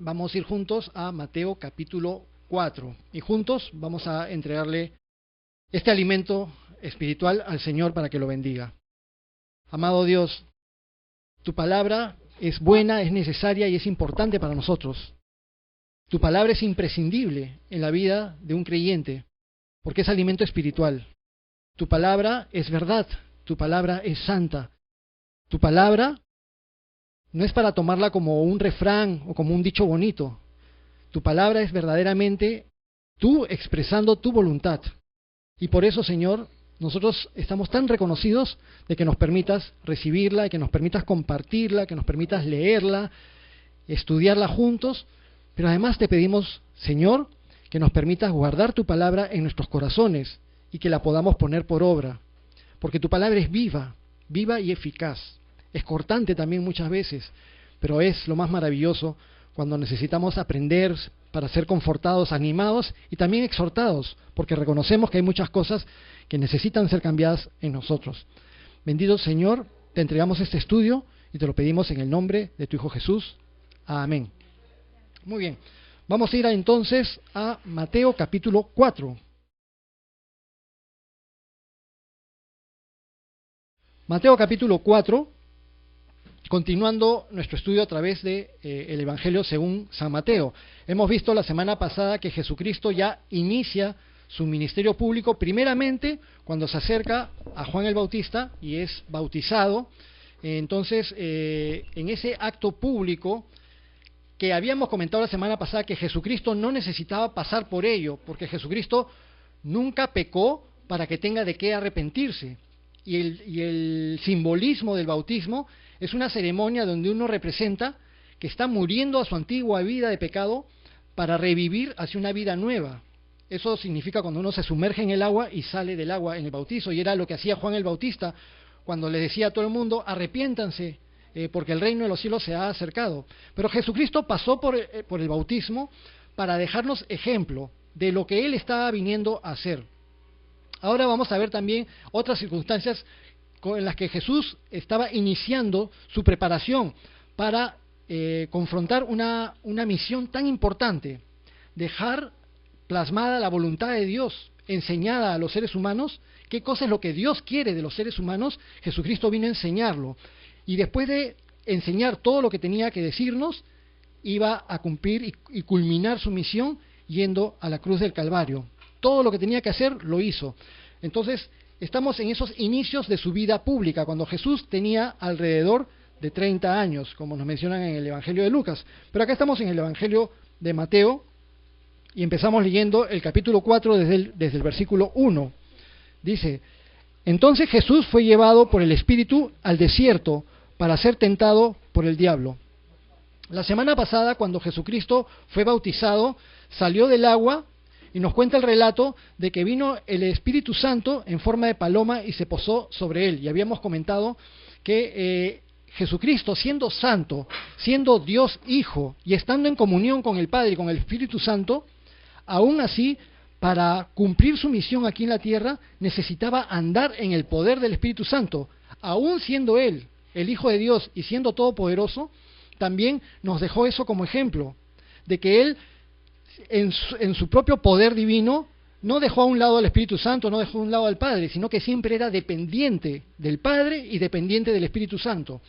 vamos a ir juntos a Mateo capítulo 4 y juntos vamos a entregarle este alimento espiritual al Señor para que lo bendiga. Amado Dios, tu palabra es buena, es necesaria y es importante para nosotros. Tu palabra es imprescindible en la vida de un creyente porque es alimento espiritual. Tu palabra es verdad, tu palabra es santa. Tu palabra no es para tomarla como un refrán o como un dicho bonito. Tu palabra es verdaderamente tú expresando tu voluntad. Y por eso, Señor, nosotros estamos tan reconocidos de que nos permitas recibirla, de que nos permitas compartirla, que nos permitas leerla, estudiarla juntos, pero además te pedimos, Señor, que nos permitas guardar tu palabra en nuestros corazones y que la podamos poner por obra, porque tu palabra es viva, viva y eficaz. Es cortante también muchas veces, pero es lo más maravilloso cuando necesitamos aprender para ser confortados, animados y también exhortados, porque reconocemos que hay muchas cosas que necesitan ser cambiadas en nosotros. Bendito Señor, te entregamos este estudio y te lo pedimos en el nombre de tu Hijo Jesús. Amén. Muy bien, vamos a ir entonces a Mateo capítulo 4. Mateo capítulo 4, continuando nuestro estudio a través de el Evangelio según San Mateo. Hemos visto la semana pasada que Jesucristo ya inicia su ministerio público, primeramente cuando se acerca a Juan el Bautista y es bautizado. Entonces, en ese acto público que habíamos comentado la semana pasada que Jesucristo no necesitaba pasar por ello, porque Jesucristo nunca pecó para que tenga de qué arrepentirse. Y el simbolismo del bautismo es una ceremonia donde uno representa que está muriendo a su antigua vida de pecado para revivir hacia una vida nueva. Eso significa cuando uno se sumerge en el agua y sale del agua en el bautizo, y era lo que hacía Juan el Bautista cuando le decía a todo el mundo, arrepiéntanse, porque el reino de los cielos se ha acercado. Pero Jesucristo pasó por el bautismo para dejarnos ejemplo de lo que Él estaba viniendo a hacer. Ahora vamos a ver también otras circunstancias en las que Jesús estaba iniciando su preparación para confrontar una misión tan importante, dejar plasmada la voluntad de Dios, enseñada a los seres humanos, qué cosa es lo que Dios quiere de los seres humanos. Jesucristo vino a enseñarlo, y después de enseñar todo lo que tenía que decirnos, iba a cumplir y culminar su misión yendo a la cruz del Calvario. Todo lo que tenía que hacer lo hizo. Entonces, estamos en esos inicios de su vida pública, cuando Jesús tenía alrededor de 30 años, como nos mencionan en el Evangelio de Lucas. Pero acá estamos en el Evangelio de Mateo y empezamos leyendo el capítulo 4 desde el versículo 1. Dice, entonces Jesús fue llevado por el Espíritu al desierto para ser tentado por el diablo. La semana pasada, cuando Jesucristo fue bautizado, salió del agua y nos cuenta el relato de que vino el Espíritu Santo en forma de paloma y se posó sobre él. Y habíamos comentado que Jesucristo, siendo santo, siendo Dios Hijo y estando en comunión con el Padre y con el Espíritu Santo, aún así, para cumplir su misión aquí en la tierra, necesitaba andar en el poder del Espíritu Santo. Aún siendo Él el Hijo de Dios y siendo todopoderoso, también nos dejó eso como ejemplo, de que Él en su propio poder divino no dejó a un lado al Espíritu Santo, no dejó a un lado al Padre, sino que siempre era dependiente del Padre y dependiente del Espíritu Santo.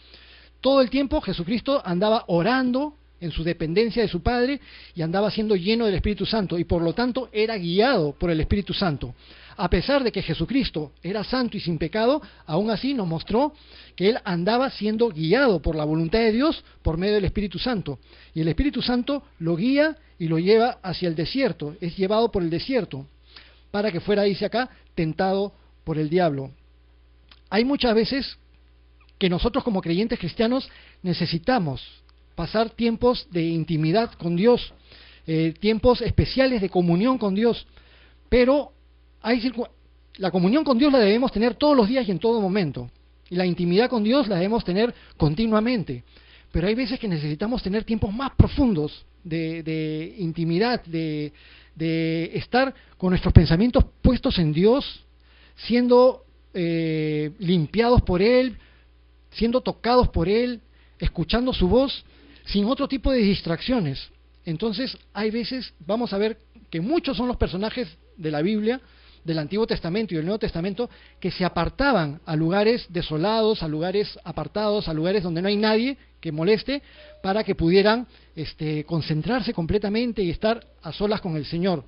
Todo el tiempo Jesucristo andaba orando en su dependencia de su Padre y andaba siendo lleno del Espíritu Santo, y por lo tanto era guiado por el Espíritu Santo. A pesar de que Jesucristo era santo y sin pecado, aún así nos mostró que Él andaba siendo guiado por la voluntad de Dios por medio del Espíritu Santo. Y el Espíritu Santo lo guía y lo lleva hacia el desierto, es llevado por el desierto, para que fuera, dice acá, tentado por el diablo. Hay muchas veces que nosotros como creyentes cristianos necesitamos pasar tiempos de intimidad con Dios, tiempos especiales de comunión con Dios, pero la comunión con Dios la debemos tener todos los días y en todo momento, y la intimidad con Dios la debemos tener continuamente, pero hay veces que necesitamos tener tiempos más profundos de intimidad, de estar con nuestros pensamientos puestos en Dios, siendo limpiados por Él, siendo tocados por Él, escuchando su voz, sin otro tipo de distracciones. Entonces, hay veces, vamos a ver que muchos son los personajes de la Biblia, del Antiguo Testamento y del Nuevo Testamento, que se apartaban a lugares desolados, a lugares apartados, a lugares donde no hay nadie que moleste, para que pudieran concentrarse completamente y estar a solas con el Señor.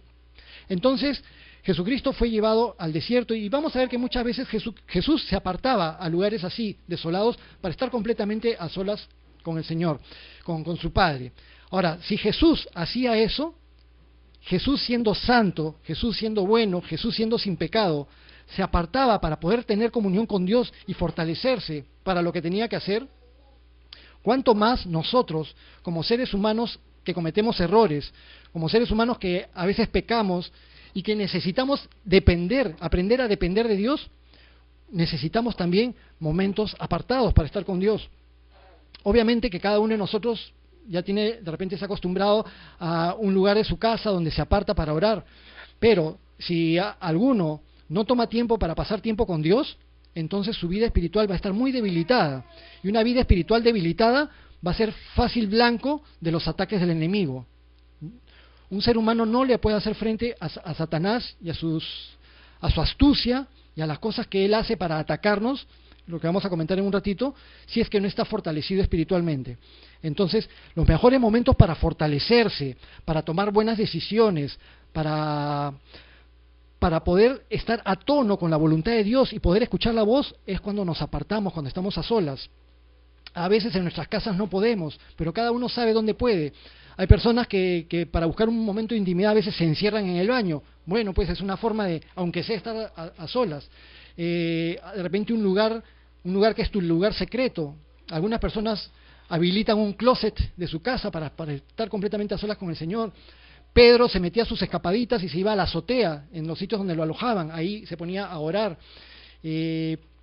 Entonces, Jesucristo fue llevado al desierto y vamos a ver que muchas veces Jesús se apartaba a lugares así, desolados, para estar completamente a solas con el Señor, con su Padre. Ahora, si Jesús hacía eso, Jesús siendo santo, Jesús siendo bueno, Jesús siendo sin pecado, se apartaba para poder tener comunión con Dios y fortalecerse para lo que tenía que hacer, ¿cuánto más nosotros, como seres humanos que cometemos errores, como seres humanos que a veces pecamos y que necesitamos aprender a depender de Dios, necesitamos también momentos apartados para estar con Dios? Obviamente que cada uno de nosotros ya tiene, de repente se ha acostumbrado a un lugar de su casa donde se aparta para orar, pero si alguno no toma tiempo para pasar tiempo con Dios, entonces su vida espiritual va a estar muy debilitada, y una vida espiritual debilitada va a ser fácil blanco de los ataques del enemigo. Un ser humano no le puede hacer frente a Satanás y a su astucia y a las cosas que él hace para atacarnos, lo que vamos a comentar en un ratito, si es que no está fortalecido espiritualmente. Entonces, los mejores momentos para fortalecerse, para tomar buenas decisiones, para poder estar a tono con la voluntad de Dios y poder escuchar la voz, es cuando nos apartamos, cuando estamos a solas. A veces en nuestras casas no podemos, pero cada uno sabe dónde puede. Hay personas que para buscar un momento de intimidad a veces se encierran en el baño. Bueno, pues es una forma de, aunque sea estar a solas. De repente un lugar que es tu lugar secreto. Algunas personas habilitan un closet de su casa para estar completamente a solas con el Señor. Pedro se metía a sus escapaditas y se iba a la azotea, en los sitios donde lo alojaban, ahí se ponía a orar.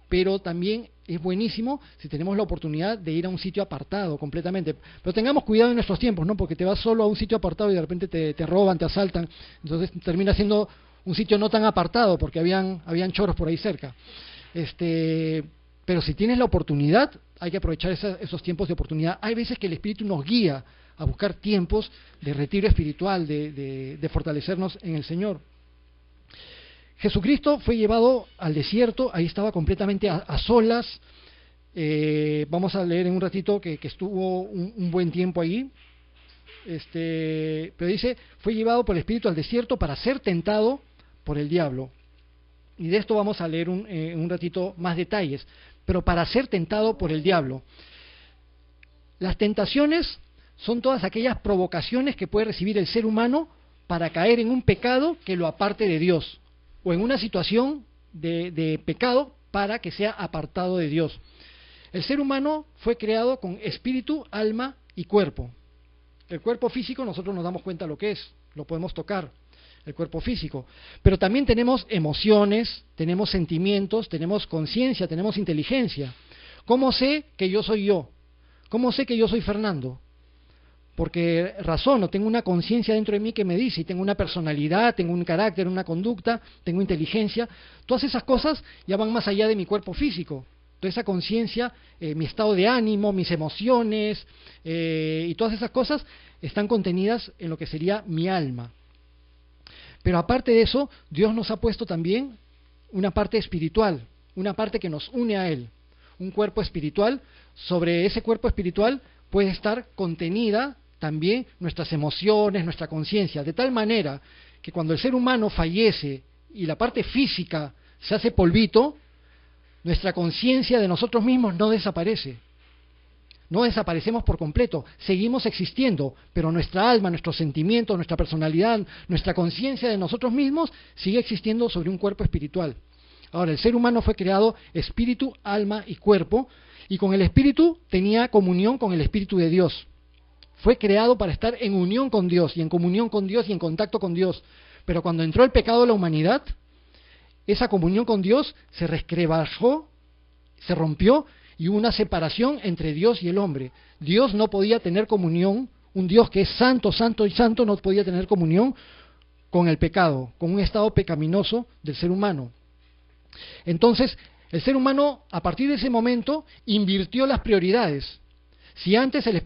Pero también es buenísimo si tenemos la oportunidad de ir a un sitio apartado completamente. Pero tengamos cuidado en nuestros tiempos, ¿no? Porque te vas solo a un sitio apartado y de repente te roban, te asaltan. Entonces termina siendo un sitio no tan apartado porque habían choros por ahí cerca. Pero si tienes la oportunidad, hay que aprovechar esos tiempos de oportunidad. Hay veces que el Espíritu nos guía a buscar tiempos de retiro espiritual, de fortalecernos en el Señor. Jesucristo fue llevado al desierto, ahí estaba completamente a solas. Vamos a leer en un ratito que estuvo un buen tiempo allí. Pero dice, fue llevado por el Espíritu al desierto para ser tentado por el diablo. Y de esto vamos a leer en un ratito más detalles. Pero para ser tentado por el diablo. Las tentaciones son todas aquellas provocaciones que puede recibir el ser humano para caer en un pecado que lo aparte de Dios, o en una situación de pecado para que sea apartado de Dios. El ser humano fue creado con espíritu, alma y cuerpo. El cuerpo físico nosotros nos damos cuenta lo que es, lo podemos tocar, el cuerpo físico. Pero también tenemos emociones, tenemos sentimientos, tenemos conciencia, tenemos inteligencia. ¿Cómo sé que yo soy yo? ¿Cómo sé que yo soy Fernando? Porque razono, tengo una conciencia dentro de mí que me dice, y tengo una personalidad, tengo un carácter, una conducta, tengo inteligencia. Todas esas cosas ya van más allá de mi cuerpo físico. Toda esa conciencia, mi estado de ánimo, mis emociones y todas esas cosas están contenidas en lo que sería mi alma. Pero aparte de eso, Dios nos ha puesto también una parte espiritual, una parte que nos une a Él, un cuerpo espiritual. Sobre ese cuerpo espiritual puede estar contenida también nuestras emociones, nuestra conciencia, de tal manera que cuando el ser humano fallece y la parte física se hace polvito, nuestra conciencia de nosotros mismos no desaparece. No desaparecemos por completo, seguimos existiendo, pero nuestra alma, nuestros sentimientos, nuestra personalidad, nuestra conciencia de nosotros mismos sigue existiendo sobre un cuerpo espiritual. Ahora, el ser humano fue creado espíritu, alma y cuerpo, y con el espíritu tenía comunión con el Espíritu de Dios. Fue creado para estar en unión con Dios, y en comunión con Dios, y en contacto con Dios. Pero cuando entró el pecado a la humanidad, esa comunión con Dios se resquebrajó, se rompió, y hubo una separación entre Dios y el hombre. Dios no podía tener comunión, un Dios que es santo, santo y santo, no podía tener comunión con el pecado, con un estado pecaminoso del ser humano. Entonces, el ser humano, a partir de ese momento, invirtió las prioridades. Si antes el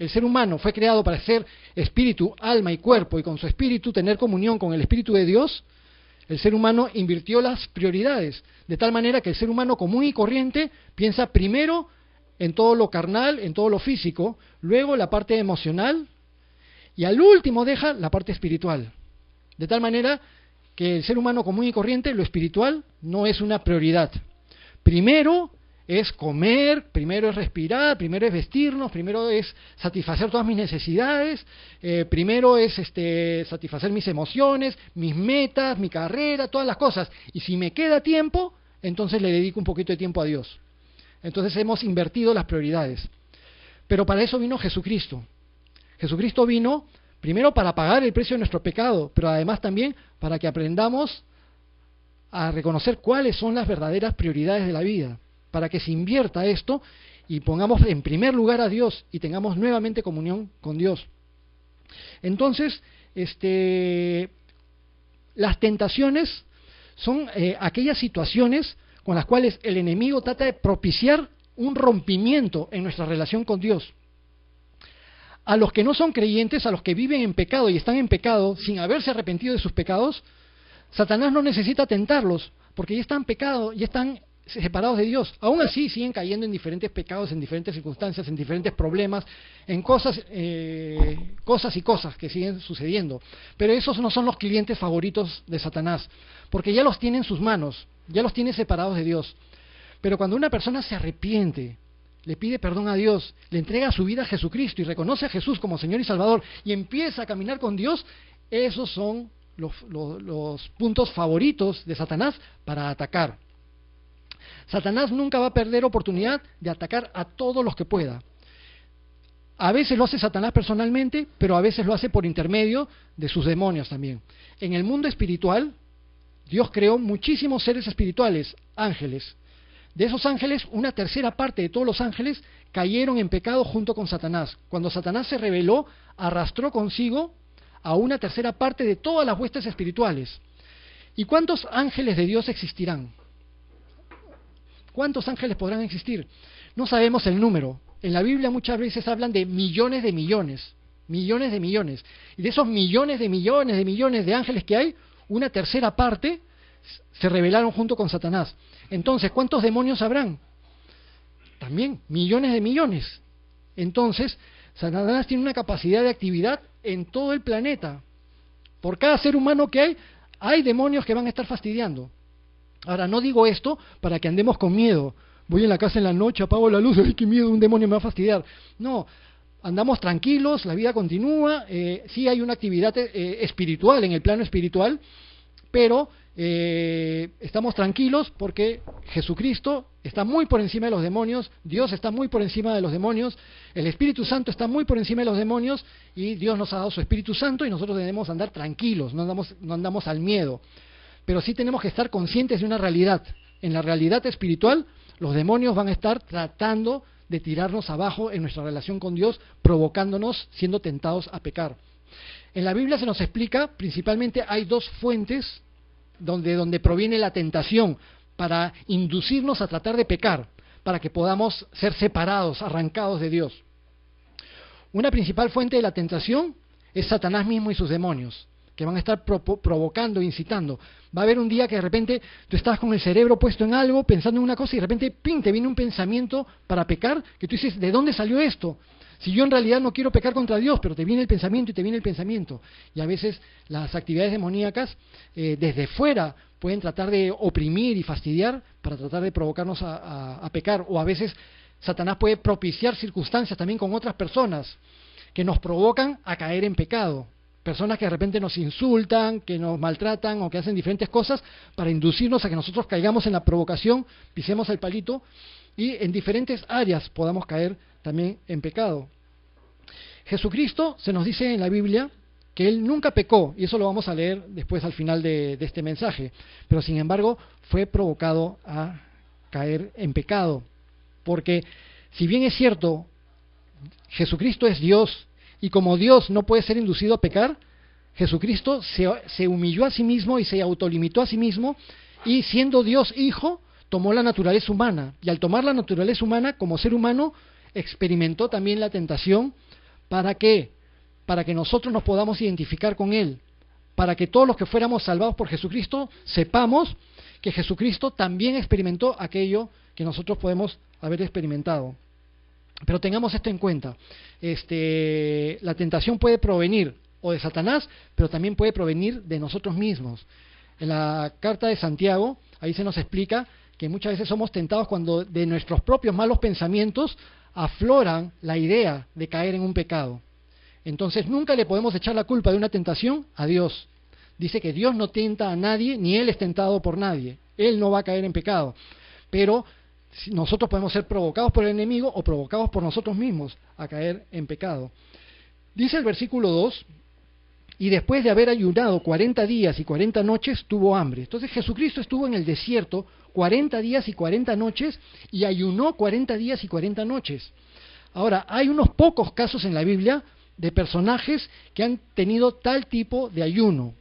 el ser humano fue creado para ser espíritu, alma y cuerpo, y con su espíritu tener comunión con el Espíritu de Dios, el ser humano invirtió las prioridades, de tal manera que el ser humano común y corriente piensa primero en todo lo carnal, en todo lo físico, luego la parte emocional, y al último deja la parte espiritual. De tal manera que el ser humano común y corriente, lo espiritual, no es una prioridad. Primero es comer, primero es respirar, primero es vestirnos, primero es satisfacer todas mis necesidades, primero es satisfacer mis emociones, mis metas, mi carrera, todas las cosas. Y si me queda tiempo, entonces le dedico un poquito de tiempo a Dios. Entonces hemos invertido las prioridades. Pero para eso vino Jesucristo. Jesucristo vino primero para pagar el precio de nuestro pecado, pero además también para que aprendamos a reconocer cuáles son las verdaderas prioridades de la vida, para que se invierta esto y pongamos en primer lugar a Dios y tengamos nuevamente comunión con Dios. Entonces, las tentaciones son aquellas situaciones con las cuales el enemigo trata de propiciar un rompimiento en nuestra relación con Dios. A los que no son creyentes, a los que viven en pecado y están en pecado sin haberse arrepentido de sus pecados, Satanás no necesita tentarlos, porque ya están pecados, ya están separados de Dios. Aún así siguen cayendo en diferentes pecados, en diferentes circunstancias, en diferentes problemas, en cosas y cosas que siguen sucediendo. Pero esos no son los clientes favoritos de Satanás, porque ya los tiene en sus manos, ya los tiene separados de Dios. Pero cuando una persona se arrepiente, le pide perdón a Dios, le entrega su vida a Jesucristo y reconoce a Jesús como Señor y Salvador y empieza a caminar con Dios, esos son los puntos favoritos de Satanás para atacar. Satanás nunca va a perder oportunidad de atacar a todos los que pueda. A veces lo hace Satanás personalmente, pero a veces lo hace por intermedio de sus demonios también. En el mundo espiritual, Dios creó muchísimos seres espirituales, ángeles. De esos ángeles, una tercera parte de todos los ángeles cayeron en pecado junto con Satanás. Cuando Satanás se rebeló, arrastró consigo a una tercera parte de todas las huestes espirituales. ¿Y cuántos ángeles de Dios existirán? ¿Cuántos ángeles podrán existir? No sabemos el número. En la Biblia muchas veces hablan de millones de millones, millones de millones. Y de esos millones de millones de millones de ángeles que hay, una tercera parte se rebelaron junto con Satanás. Entonces, ¿cuántos demonios habrán? También millones de millones. Entonces, Satanás tiene una capacidad de actividad en todo el planeta. Por cada ser humano que hay demonios que van a estar fastidiando. Ahora, no digo esto para que andemos con miedo. Voy en la casa en la noche, apago la luz, ¡ay, qué miedo, un demonio me va a fastidiar! No, andamos tranquilos, la vida continúa, sí hay una actividad espiritual, en el plano espiritual, pero estamos tranquilos porque Jesucristo está muy por encima de los demonios, Dios está muy por encima de los demonios, el Espíritu Santo está muy por encima de los demonios y Dios nos ha dado su Espíritu Santo y nosotros debemos andar tranquilos, no andamos al miedo. Pero sí tenemos que estar conscientes de una realidad. En la realidad espiritual, los demonios van a estar tratando de tirarnos abajo en nuestra relación con Dios, provocándonos, siendo tentados a pecar. En la Biblia se nos explica, principalmente hay dos fuentes donde proviene la tentación para inducirnos a tratar de pecar, para que podamos ser separados, arrancados de Dios. Una principal fuente de la tentación es Satanás mismo y sus demonios, que van a estar provocando, incitando. Va a haber un día que de repente tú estás con el cerebro puesto en algo, pensando en una cosa y de repente ¡ping!, te viene un pensamiento para pecar, que tú dices, ¿de dónde salió esto? Si yo en realidad no quiero pecar contra Dios, pero te viene el pensamiento y te viene el pensamiento. Y a veces las actividades demoníacas desde fuera pueden tratar de oprimir y fastidiar para tratar de provocarnos a pecar. O a veces Satanás puede propiciar circunstancias también con otras personas que nos provocan a caer en pecado. Personas que de repente nos insultan, que nos maltratan o que hacen diferentes cosas para inducirnos a que nosotros caigamos en la provocación, pisemos el palito y en diferentes áreas podamos caer también en pecado. Jesucristo se nos dice en la Biblia que Él nunca pecó, y eso lo vamos a leer después al final de este mensaje, pero sin embargo fue provocado a caer en pecado, porque si bien es cierto, Jesucristo es Dios, y como Dios no puede ser inducido a pecar, Jesucristo se humilló a sí mismo y se autolimitó a sí mismo, y siendo Dios Hijo, tomó la naturaleza humana, y al tomar la naturaleza humana como ser humano, experimentó también la tentación ¿Para qué? Para que nosotros nos podamos identificar con Él, para que todos los que fuéramos salvados por Jesucristo sepamos que Jesucristo también experimentó aquello que nosotros podemos haber experimentado. Pero tengamos esto en cuenta, la tentación puede provenir o de Satanás, pero también puede provenir de nosotros mismos. En la carta de Santiago, ahí se nos explica que muchas veces somos tentados cuando de nuestros propios malos pensamientos afloran la idea de caer en un pecado. Entonces nunca le podemos echar la culpa de una tentación a Dios. Dice que Dios no tienta a nadie, ni Él es tentado por nadie. Él no va a caer en pecado. Pero nosotros podemos ser provocados por el enemigo o provocados por nosotros mismos a caer en pecado. Dice el versículo 2, y después de haber ayunado 40 días y 40 noches, tuvo hambre. Entonces Jesucristo estuvo en el desierto 40 días y 40 noches y ayunó 40 días y 40 noches. Ahora, hay unos pocos casos en la Biblia de personajes que han tenido tal tipo de ayuno.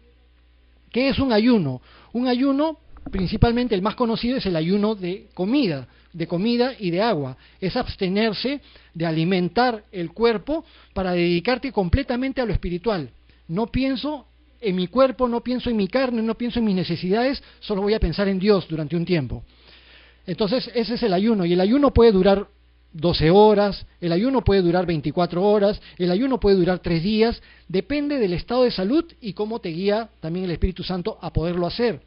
¿Qué es un ayuno? Un ayuno, principalmente el más conocido, es el ayuno de comida y de agua. Es abstenerse de alimentar el cuerpo para dedicarte completamente a lo espiritual. No pienso en mi cuerpo, no pienso en mi carne, no pienso en mis necesidades, solo voy a pensar en Dios durante un tiempo. Entonces, ese es el ayuno, y el ayuno puede durar 12 horas, el ayuno puede durar 24 horas, el ayuno puede durar 3 días, depende del estado de salud y cómo te guía también el Espíritu Santo a poderlo hacer.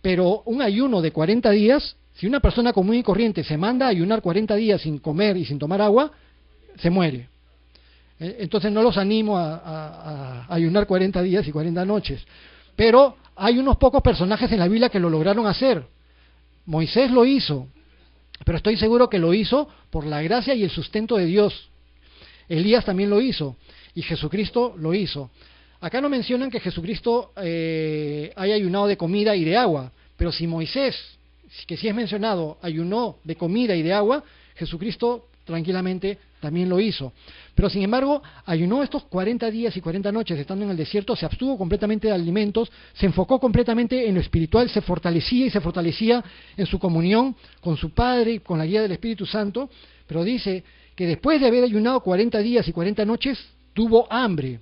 Pero un ayuno de 40 días, si una persona común y corriente se manda a ayunar 40 días sin comer y sin tomar agua, se muere. Entonces no los animo a ayunar 40 días y 40 noches. Pero hay unos pocos personajes en la Biblia que lo lograron hacer. Moisés lo hizo, pero estoy seguro que lo hizo por la gracia y el sustento de Dios. Elías también lo hizo, y Jesucristo lo hizo. Acá no mencionan que Jesucristo haya ayunado de comida y de agua, pero si Moisés, que sí es mencionado, ayunó de comida y de agua, Jesucristo tranquilamente también lo hizo. Pero sin embargo, ayunó estos 40 días y 40 noches estando en el desierto, se abstuvo completamente de alimentos, se enfocó completamente en lo espiritual, se fortalecía en su comunión con su Padre, con la guía del Espíritu Santo, pero dice que después de haber ayunado 40 días y 40 noches, tuvo hambre.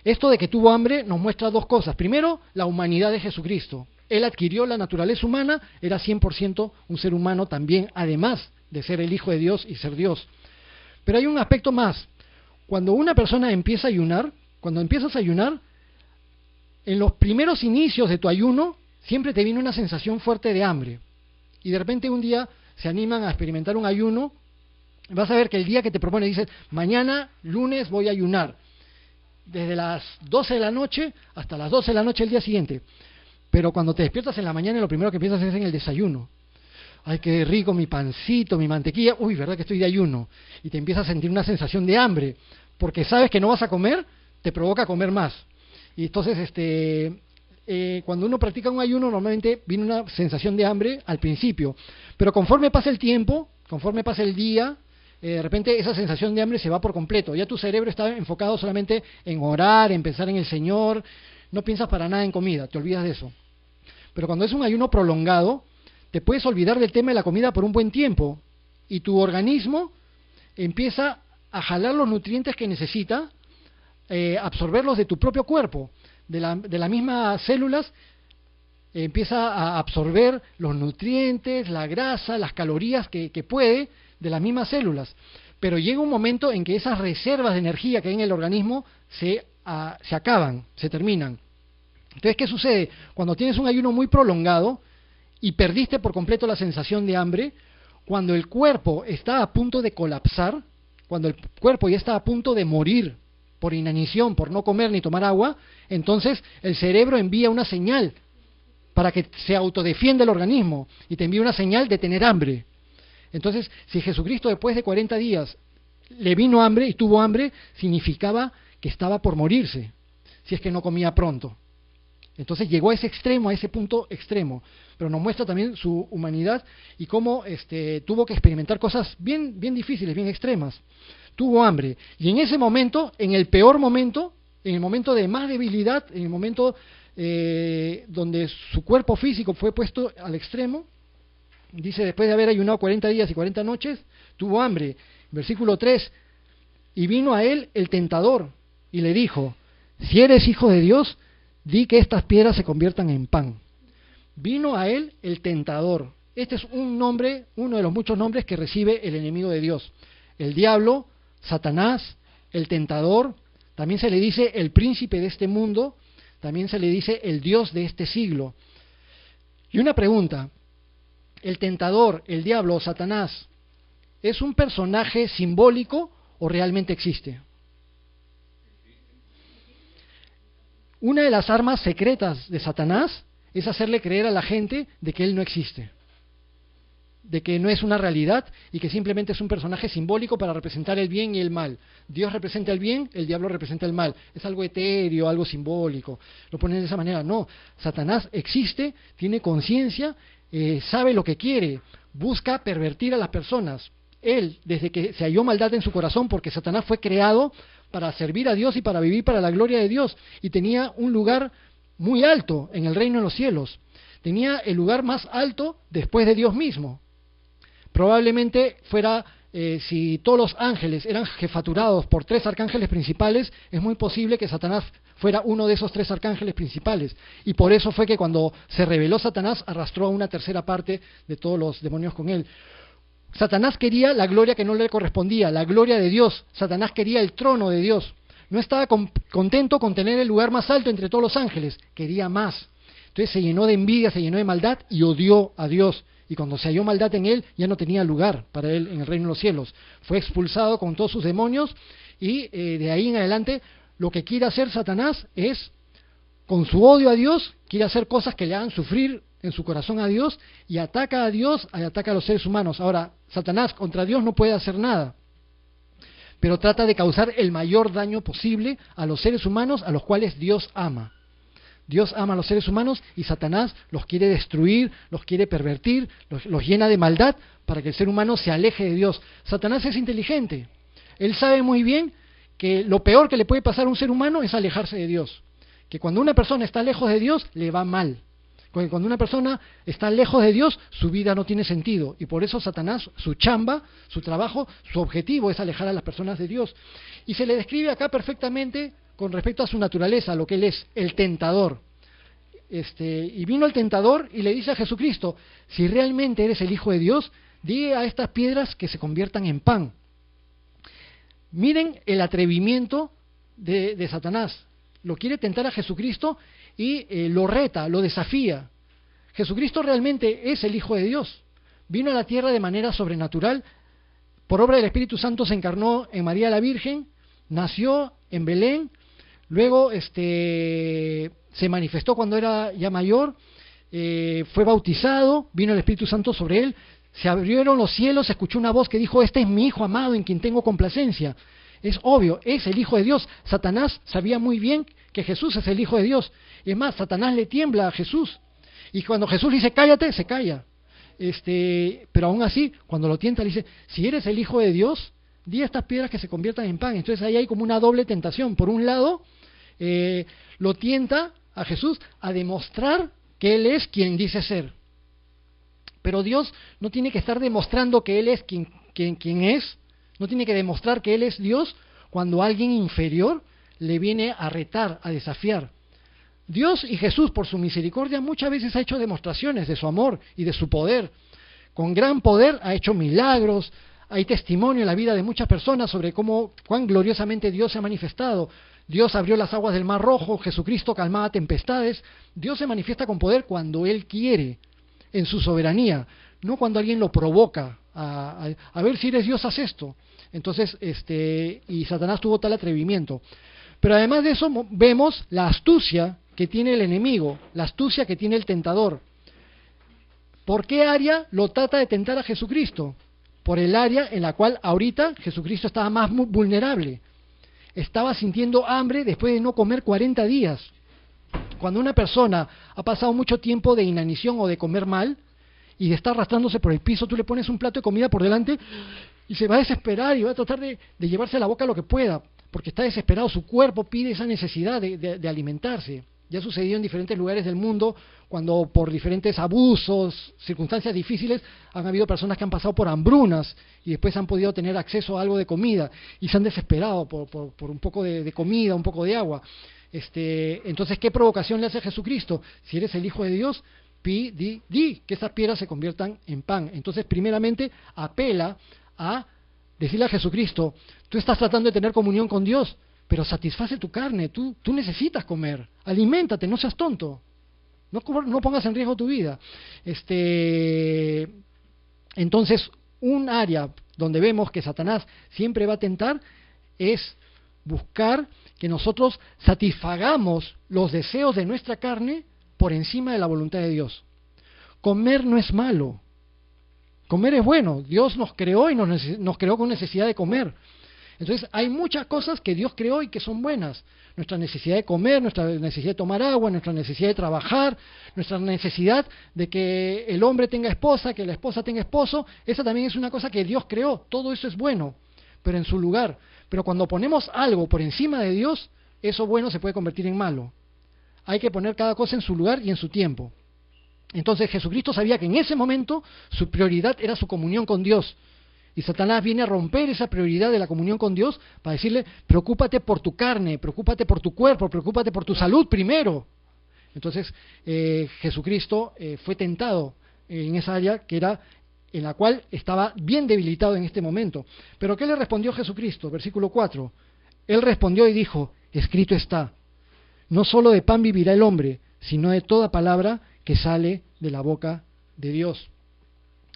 Esto de que tuvo hambre nos muestra dos cosas. Primero, la humanidad de Jesucristo. Él adquirió la naturaleza humana, era 100% un ser humano también, además de ser el Hijo de Dios y ser Dios. Pero hay un aspecto más. Cuando una persona empieza a ayunar, cuando empiezas a ayunar, en los primeros inicios de tu ayuno, siempre te viene una sensación fuerte de hambre. Y de repente un día se animan a experimentar un ayuno, vas a ver que el día que te propone dices, mañana, lunes, voy a ayunar. Desde las 12 de la noche hasta las 12 de la noche el día siguiente. Pero cuando te despiertas en la mañana, lo primero que piensas es en el desayuno. Ay, qué rico mi pancito, mi mantequilla. Uy, ¿verdad que estoy de ayuno? Y te empiezas a sentir una sensación de hambre, porque sabes que no vas a comer, te provoca comer más. Y entonces, cuando uno practica un ayuno, normalmente viene una sensación de hambre al principio. Pero conforme pasa el tiempo, conforme pasa el día, de repente esa sensación de hambre se va por completo. Ya tu cerebro está enfocado solamente en orar, en pensar en el Señor. No piensas para nada en comida, te olvidas de eso. Pero cuando es un ayuno prolongado, te puedes olvidar del tema de la comida por un buen tiempo y tu organismo empieza a jalar los nutrientes que necesita, absorberlos de tu propio cuerpo, de las mismas células, empieza a absorber los nutrientes, la grasa, las calorías que puede de las mismas células. Pero llega un momento en que esas reservas de energía que hay en el organismo se acaban, se terminan. Entonces, ¿qué sucede? Cuando tienes un ayuno muy prolongado y perdiste por completo la sensación de hambre, cuando el cuerpo está a punto de colapsar, cuando el cuerpo ya está a punto de morir por inanición, por no comer ni tomar agua, entonces el cerebro envía una señal para que se autodefienda el organismo y te envía una señal de tener hambre. Entonces, si Jesucristo después de 40 días le vino hambre y tuvo hambre, significaba que estaba por morirse, si es que no comía pronto. Entonces llegó a ese extremo, a ese punto extremo, pero nos muestra también su humanidad y cómo tuvo que experimentar cosas bien difíciles, bien extremas. Tuvo hambre y en ese momento, en el peor momento, en el momento de más debilidad, en el momento donde su cuerpo físico fue puesto al extremo, dice, después de haber ayunado 40 días y 40 noches, tuvo hambre. Versículo 3, Y vino a él el tentador y le dijo, si eres hijo de Dios, di que estas piedras se conviertan en pan. Vino a él el tentador. Este es un nombre, uno de los muchos nombres que recibe el enemigo de Dios. El diablo, Satanás, el tentador, también se le dice el príncipe de este mundo, también se le dice el Dios de este siglo. Y una pregunta, ¿el tentador, el diablo o Satanás es un personaje simbólico o realmente existe? Una de las armas secretas de Satanás es hacerle creer a la gente de que él no existe, de que no es una realidad y que simplemente es un personaje simbólico para representar el bien y el mal. Dios representa el bien, el diablo representa el mal. Es algo etéreo, algo simbólico. Lo ponen de esa manera. No, Satanás existe, tiene conciencia, sabe lo que quiere, busca pervertir a las personas. Él, desde que se halló maldad en su corazón, porque Satanás fue creado para servir a Dios y para vivir para la gloria de Dios, y tenía un lugar muy alto en el reino de los cielos. Tenía el lugar más alto después de Dios mismo. Probablemente fuera, si todos los ángeles eran jefaturados por 3 arcángeles principales, es muy posible que Satanás fuera uno de esos 3 arcángeles principales. Y por eso fue que cuando se rebeló Satanás, arrastró a una tercera parte de todos los demonios con él. Satanás quería la gloria que no le correspondía, la gloria de Dios. Satanás quería el trono de Dios. No estaba contento con tener el lugar más alto entre todos los ángeles, quería más. Entonces se llenó de envidia, se llenó de maldad y odió a Dios. Y cuando se halló maldad en él, ya no tenía lugar para él en el reino de los cielos. Fue expulsado con todos sus demonios y de ahí en adelante lo que quiere hacer Satanás es, con su odio a Dios, quiere hacer cosas que le hagan sufrir en su corazón a Dios y ataca a Dios y ataca a los seres humanos. Ahora, Satanás contra Dios no puede hacer nada, pero trata de causar el mayor daño posible a los seres humanos a los cuales Dios ama. Dios ama a los seres humanos y Satanás los quiere destruir, los quiere pervertir, los llena de maldad para que el ser humano se aleje de Dios. Satanás es inteligente. Él sabe muy bien que lo peor que le puede pasar a un ser humano es alejarse de Dios. Que cuando una persona está lejos de Dios, le va mal. Cuando una persona está lejos de Dios, su vida no tiene sentido. Y por eso Satanás, su chamba, su trabajo, su objetivo es alejar a las personas de Dios. Y se le describe acá perfectamente con respecto a su naturaleza, lo que él es, el tentador. Y vino el tentador y le dice a Jesucristo, si realmente eres el Hijo de Dios, di a estas piedras que se conviertan en pan. Miren el atrevimiento de Satanás. Lo quiere tentar a Jesucristo y lo reta, lo desafía. Jesucristo realmente es el Hijo de Dios. Vino a la tierra de manera sobrenatural. Por obra del Espíritu Santo se encarnó en María la Virgen, nació en Belén, luego se manifestó cuando era ya mayor, fue bautizado, vino el Espíritu Santo sobre él, se abrieron los cielos, se escuchó una voz que dijo, este es mi Hijo amado en quien tengo complacencia. Es obvio, es el Hijo de Dios. Satanás sabía muy bien que Jesús es el Hijo de Dios. Es más, Satanás le tiembla a Jesús. Y cuando Jesús dice, cállate, se calla. Pero aún así, cuando lo tienta, le dice, si eres el Hijo de Dios, di a estas piedras que se conviertan en pan. Entonces ahí hay como una doble tentación. Por un lado, lo tienta a Jesús a demostrar que Él es quien dice ser. Pero Dios no tiene que estar demostrando que Él es quien es. No tiene que demostrar que Él es Dios cuando alguien inferior le viene a retar, a desafiar. Dios y Jesús, por su misericordia, muchas veces ha hecho demostraciones de su amor y de su poder. Con gran poder ha hecho milagros. Hay testimonio en la vida de muchas personas sobre cuán gloriosamente Dios se ha manifestado. Dios abrió las aguas del Mar Rojo, Jesucristo calmaba tempestades. Dios se manifiesta con poder cuando Él quiere, en su soberanía, no cuando alguien lo provoca. A ver si eres Dios, haz esto. Entonces, y Satanás tuvo tal atrevimiento. Pero además de eso, vemos la astucia que tiene el enemigo, la astucia que tiene el tentador. ¿Por qué área lo trata de tentar a Jesucristo? Por el área en la cual ahorita Jesucristo estaba más vulnerable. Estaba sintiendo hambre después de no comer 40 días. Cuando una persona ha pasado mucho tiempo de inanición o de comer mal, y de estar arrastrándose por el piso, tú le pones un plato de comida por delante y se va a desesperar y va a tratar de llevarse a la boca lo que pueda, porque está desesperado, su cuerpo pide esa necesidad de alimentarse. Ya ha sucedido en diferentes lugares del mundo, cuando por diferentes abusos, circunstancias difíciles, han habido personas que han pasado por hambrunas y después han podido tener acceso a algo de comida y se han desesperado por un poco de comida, un poco de agua. Entonces, ¿qué provocación le hace a Jesucristo? Si eres el Hijo de Dios, di que esas piedras se conviertan en pan. Entonces, primeramente, apela a decirle a Jesucristo, tú estás tratando de tener comunión con Dios, pero satisface tu carne, tú necesitas comer, aliméntate, no seas tonto, no pongas en riesgo tu vida. Entonces, un área donde vemos que Satanás siempre va a tentar es buscar que nosotros satisfagamos los deseos de nuestra carne por encima de la voluntad de Dios. Comer no es malo, comer es bueno. Dios nos creó y nos creó con necesidad de comer. Entonces hay muchas cosas que Dios creó y que son buenas. Nuestra necesidad de comer, nuestra necesidad de tomar agua, nuestra necesidad de trabajar, nuestra necesidad de que el hombre tenga esposa, que la esposa tenga esposo, esa también es una cosa que Dios creó. Todo eso es bueno, pero en su lugar. Pero cuando ponemos algo por encima de Dios, eso bueno se puede convertir en malo. Hay que poner cada cosa en su lugar y en su tiempo. Entonces Jesucristo sabía que en ese momento su prioridad era su comunión con Dios. Y Satanás viene a romper esa prioridad de la comunión con Dios para decirle, preocúpate por tu carne, preocúpate por tu cuerpo, preocúpate por tu salud primero. Entonces Jesucristo fue tentado en esa área que era en la cual estaba bien debilitado en este momento. Pero ¿qué le respondió Jesucristo? Versículo 4. Él respondió y dijo, escrito está, no solo de pan vivirá el hombre, sino de toda palabra que sale de la boca de Dios.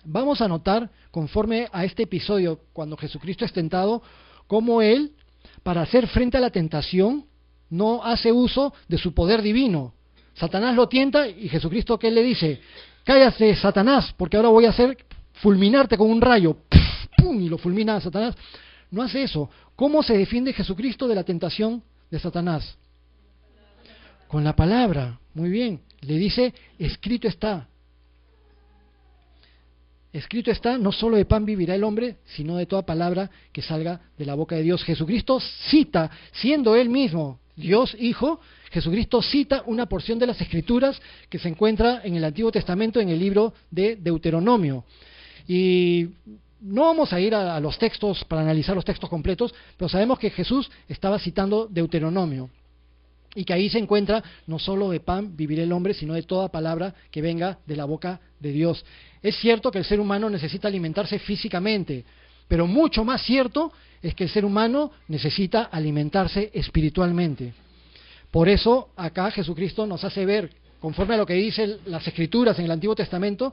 Vamos a notar, conforme a este episodio, cuando Jesucristo es tentado, cómo Él, para hacer frente a la tentación, no hace uso de su poder divino. Satanás lo tienta y Jesucristo, ¿qué le dice? Cállate, Satanás, porque ahora voy a hacer fulminarte con un rayo. ¡Pum! Y lo fulmina a Satanás. No hace eso. ¿Cómo se defiende Jesucristo de la tentación de Satanás? Con la palabra. Muy bien. Le dice, escrito está. Escrito está, no solo de pan vivirá el hombre, sino de toda palabra que salga de la boca de Dios. Jesucristo cita, siendo Él mismo Dios Hijo, Jesucristo cita una porción de las Escrituras que se encuentra en el Antiguo Testamento, en el libro de Deuteronomio. Y no vamos a ir a los textos para analizar los textos completos, pero sabemos que Jesús estaba citando Deuteronomio. Y que ahí se encuentra, no solo de pan vivirá el hombre, sino de toda palabra que venga de la boca de Dios. Es cierto que el ser humano necesita alimentarse físicamente, pero mucho más cierto es que el ser humano necesita alimentarse espiritualmente. Por eso acá Jesucristo nos hace ver, conforme a lo que dicen las Escrituras en el Antiguo Testamento,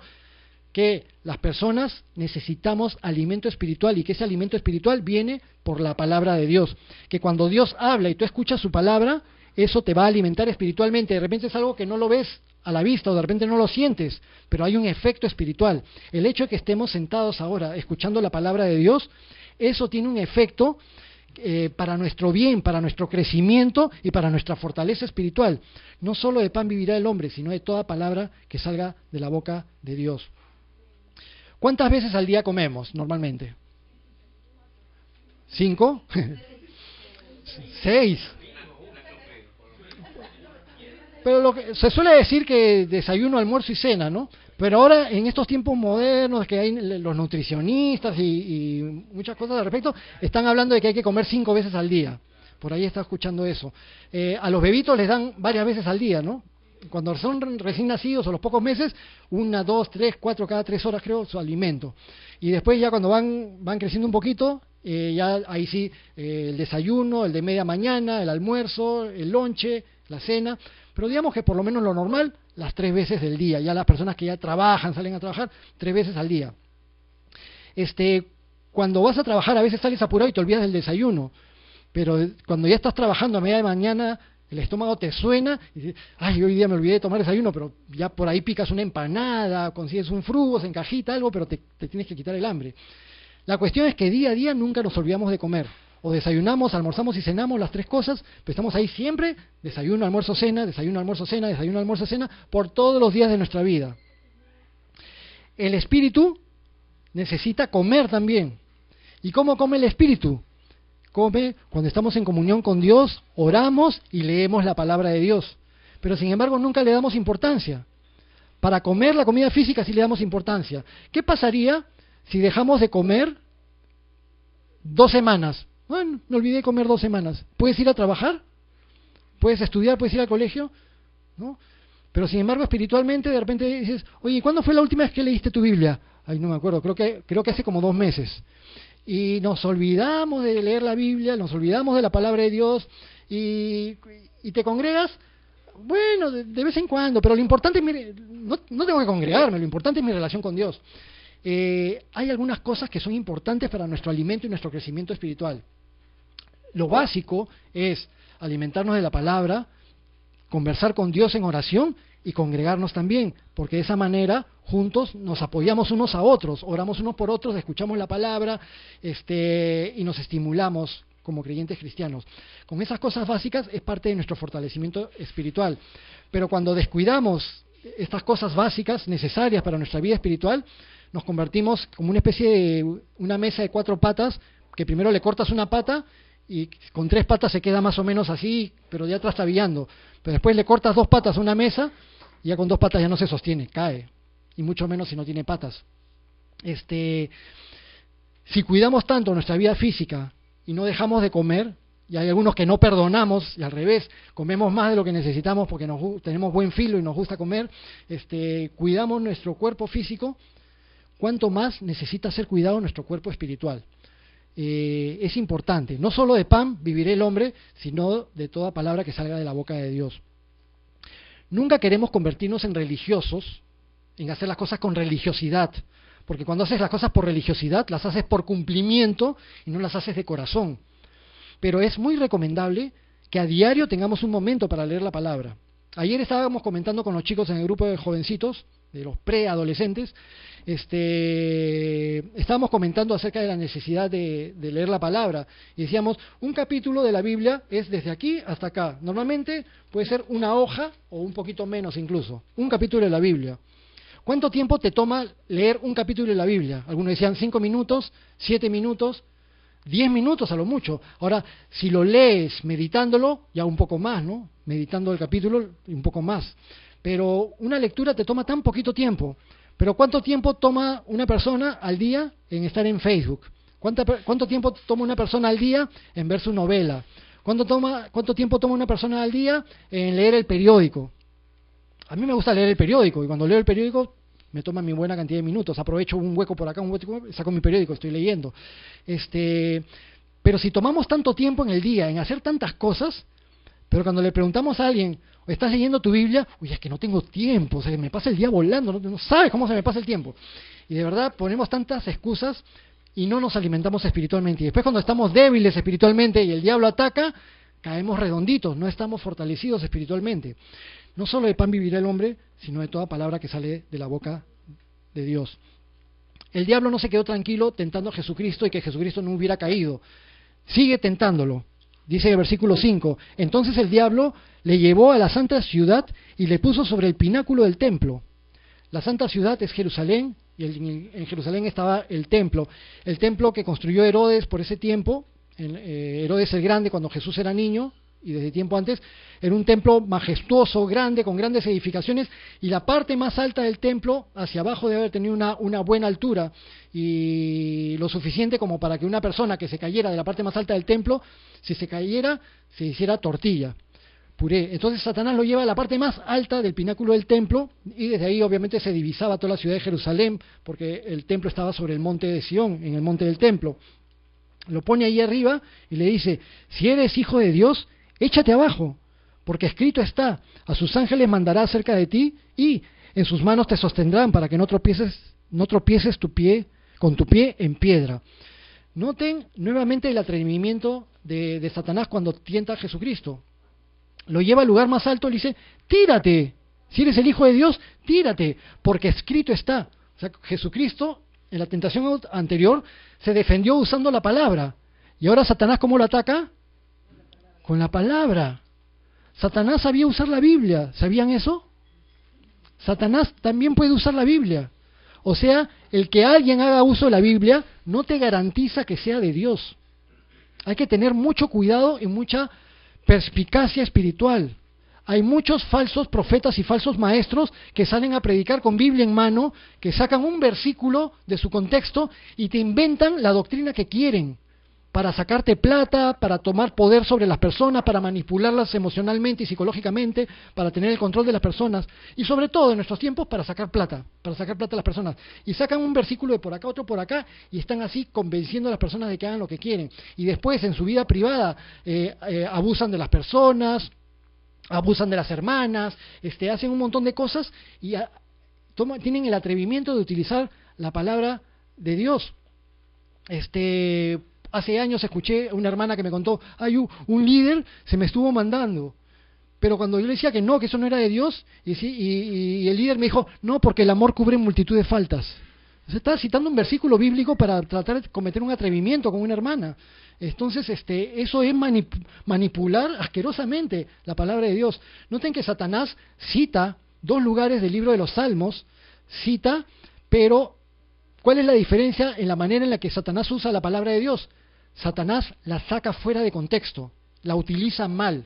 que las personas necesitamos alimento espiritual y que ese alimento espiritual viene por la palabra de Dios. Que cuando Dios habla y tú escuchas su palabra, eso te va a alimentar espiritualmente. De repente es algo que no lo ves a la vista o de repente no lo sientes, pero hay un efecto espiritual. El hecho de que estemos sentados ahora escuchando la palabra de Dios, eso tiene un efecto para nuestro bien, para nuestro crecimiento y para nuestra fortaleza espiritual. No solo de pan vivirá el hombre, sino de toda palabra que salga de la boca de Dios. ¿Cuántas veces al día comemos normalmente? ¿5? 6. Pero se suele decir que desayuno, almuerzo y cena, ¿no? Pero ahora, en estos tiempos modernos, que hay los nutricionistas y muchas cosas al respecto, están hablando de que hay que comer 5 veces al día. Por ahí está escuchando eso. A los bebitos les dan varias veces al día, ¿no? Cuando son recién nacidos o los pocos meses, 1, 2, 3, 4, cada 3 horas creo, su alimento. Y después ya cuando van creciendo un poquito, ya ahí sí, el desayuno, el de media mañana, el almuerzo, el lonche, la cena. Pero digamos que por lo menos lo normal, las 3 veces del día. Ya las personas que ya trabajan, salen a trabajar, 3 veces al día. Cuando vas a trabajar, a veces sales apurado y te olvidas del desayuno. Pero cuando ya estás trabajando a media de mañana, el estómago te suena y dices, ay, hoy día me olvidé de tomar desayuno, pero ya por ahí picas una empanada, consigues un frugo, se encajita algo, pero te tienes que quitar el hambre. La cuestión es que día a día nunca nos olvidamos de comer. O desayunamos, almorzamos y cenamos las 3 cosas, pero estamos ahí siempre, desayuno, almuerzo, cena, desayuno, almuerzo, cena, desayuno, almuerzo, cena, por todos los días de nuestra vida. El espíritu necesita comer también. ¿Y cómo come el espíritu? Come cuando estamos en comunión con Dios, oramos y leemos la palabra de Dios. pero sin embargo nunca le damos importancia. Para comer la comida física sí le damos importancia. ¿Qué pasaría si dejamos de comer 2 semanas? Bueno, me olvidé de comer 2 semanas. ¿Puedes ir a trabajar? ¿Puedes estudiar? ¿Puedes ir al colegio? ¿No? Pero sin embargo, espiritualmente, de repente dices, oye, ¿cuándo fue la última vez que leíste tu Biblia? Ay, no me acuerdo, creo que hace como 2 meses. Y nos olvidamos de leer la Biblia, nos olvidamos de la palabra de Dios, y te congregas, bueno, de vez en cuando, pero lo importante es, no tengo que congregarme, lo importante es mi relación con Dios. Hay algunas cosas que son importantes para nuestro alimento y nuestro crecimiento espiritual. Lo básico es alimentarnos de la palabra, conversar con Dios en oración y congregarnos también, porque de esa manera juntos nos apoyamos unos a otros, oramos unos por otros, escuchamos la palabra y nos estimulamos como creyentes cristianos. Con esas cosas básicas es parte de nuestro fortalecimiento espiritual. Pero cuando descuidamos estas cosas básicas necesarias para nuestra vida espiritual, nos convertimos como una especie de una mesa de 4 patas, que primero le cortas una pata y con 3 patas se queda más o menos así, pero ya trastabillando. Pero después le cortas 2 patas a una mesa y ya con 2 patas ya no se sostiene, cae. Y mucho menos si no tiene patas. Si cuidamos tanto nuestra vida física y no dejamos de comer, y hay algunos que no perdonamos, y al revés, comemos más de lo que necesitamos porque tenemos buen filo y nos gusta comer, cuidamos nuestro cuerpo físico, ¿cuánto más necesita ser cuidado nuestro cuerpo espiritual? Es importante, no solo de pan vivirá el hombre, sino de toda palabra que salga de la boca de Dios. Nunca queremos convertirnos en religiosos, en hacer las cosas con religiosidad, porque cuando haces las cosas por religiosidad, las haces por cumplimiento y no las haces de corazón. Pero es muy recomendable que a diario tengamos un momento para leer la palabra. Ayer estábamos comentando con los chicos en el grupo de jovencitos, de los preadolescentes, estábamos comentando acerca de la necesidad de leer la palabra. Y decíamos, un capítulo de la Biblia es desde aquí hasta acá. Normalmente puede ser una hoja o un poquito menos incluso. Un capítulo de la Biblia. ¿Cuánto tiempo te toma leer un capítulo de la Biblia? Algunos decían 5 minutos, 7 minutos, 10 minutos a lo mucho. Ahora, si lo lees meditándolo, ya un poco más, ¿no? Meditando el capítulo, un poco más. Pero una lectura te toma tan poquito tiempo. Pero ¿cuánto tiempo toma una persona al día en estar en Facebook? ¿Cuánto tiempo toma una persona al día en ver su novela? ¿Cuánto tiempo toma una persona al día en leer el periódico? A mí me gusta leer el periódico, y cuando leo el periódico me toma mi buena cantidad de minutos. Aprovecho un hueco por acá, un hueco, saco mi periódico, estoy leyendo. Pero si tomamos tanto tiempo en el día en hacer tantas cosas, pero cuando le preguntamos a alguien, ¿estás leyendo tu Biblia? Uy, es que no tengo tiempo, se me pasa el día volando, no sabes cómo se me pasa el tiempo. Y de verdad ponemos tantas excusas y no nos alimentamos espiritualmente. Y después cuando estamos débiles espiritualmente y el diablo ataca, caemos redonditos, no estamos fortalecidos espiritualmente. No solo de pan vivirá el hombre, sino de toda palabra que sale de la boca de Dios. El diablo no se quedó tranquilo tentando a Jesucristo y que Jesucristo no hubiera caído. Sigue tentándolo. Dice el versículo 5, entonces el diablo le llevó a la santa ciudad y le puso sobre el pináculo del templo. La santa ciudad es Jerusalén, y en Jerusalén estaba el templo que construyó Herodes por ese tiempo, Herodes el Grande cuando Jesús era niño, y desde tiempo antes, era un templo majestuoso, grande, con grandes edificaciones, y la parte más alta del templo, hacia abajo debe haber tenido una buena altura, y lo suficiente como para que una persona que se cayera de la parte más alta del templo, si se cayera, se hiciera tortilla, puré. Entonces Satanás lo lleva a la parte más alta del pináculo del templo, y desde ahí obviamente se divisaba toda la ciudad de Jerusalén, porque el templo estaba sobre el monte de Sión, en el monte del templo. Lo pone ahí arriba y le dice, si eres hijo de Dios, échate abajo, porque escrito está, a sus ángeles mandará cerca de ti, y en sus manos te sostendrán para que no tropieces con tu pie en piedra. Noten nuevamente el atrevimiento de Satanás cuando tienta a Jesucristo. Lo lleva al lugar más alto y le dice, tírate, si eres el Hijo de Dios, tírate, porque escrito está. O sea, Jesucristo en la tentación anterior se defendió usando la palabra, y ahora Satanás ¿cómo lo ataca? Con la palabra. Satanás sabía usar la Biblia, ¿sabían eso? Satanás también puede usar la Biblia. O sea, el que alguien haga uso de la Biblia no te garantiza que sea de Dios. Hay que tener mucho cuidado y mucha perspicacia espiritual. Hay muchos falsos profetas y falsos maestros que salen a predicar con Biblia en mano, que sacan un versículo de su contexto y te inventan la doctrina que quieren para sacarte plata, para tomar poder sobre las personas, para manipularlas emocionalmente y psicológicamente, para tener el control de las personas y sobre todo en nuestros tiempos para sacar plata a las personas. Y sacan un versículo de por acá, otro por acá y están así convenciendo a las personas de que hagan lo que quieren. Y después en su vida privada abusan de las personas, abusan de las hermanas, hacen un montón de cosas y tienen el atrevimiento de utilizar la palabra de Dios. Hace años escuché a una hermana que me contó, un líder se me estuvo mandando, pero cuando yo le decía que no, que eso no era de Dios, y el líder me dijo, no, porque el amor cubre multitud de faltas. Se está citando un versículo bíblico para tratar de cometer un atrevimiento con una hermana. Entonces, eso es manipular asquerosamente la palabra de Dios. Noten que Satanás cita 2 lugares del libro de los Salmos, pero ¿cuál es la diferencia en la manera en la que Satanás usa la palabra de Dios? Satanás la saca fuera de contexto, la utiliza mal.